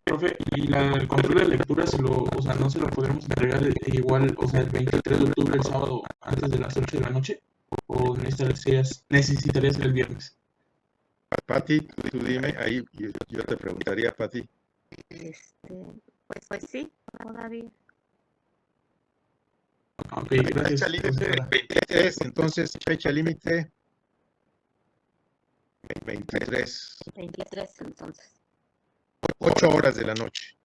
[SPEAKER 9] Profe, y el control de lectura no se lo podremos entregar igual, el 23 de octubre, el sábado, antes de las 8 de la noche, o necesitaría ser el viernes.
[SPEAKER 1] Pati, tú dime, ahí yo te preguntaría, Pati.
[SPEAKER 4] Pues sí, todavía.
[SPEAKER 9] Ok, gracias.
[SPEAKER 1] Fecha límite 23, entonces fecha límite 23.
[SPEAKER 4] 23, entonces.
[SPEAKER 1] 8 horas de la noche.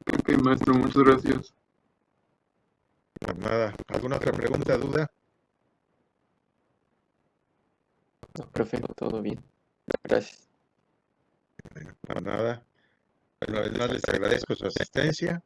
[SPEAKER 7] Ok, maestro, muchas gracias.
[SPEAKER 1] Pues nada, ¿alguna otra pregunta, duda?
[SPEAKER 3] No, profe, todo bien. Gracias.
[SPEAKER 1] Bueno, pues nada. Una vez más les agradezco su asistencia.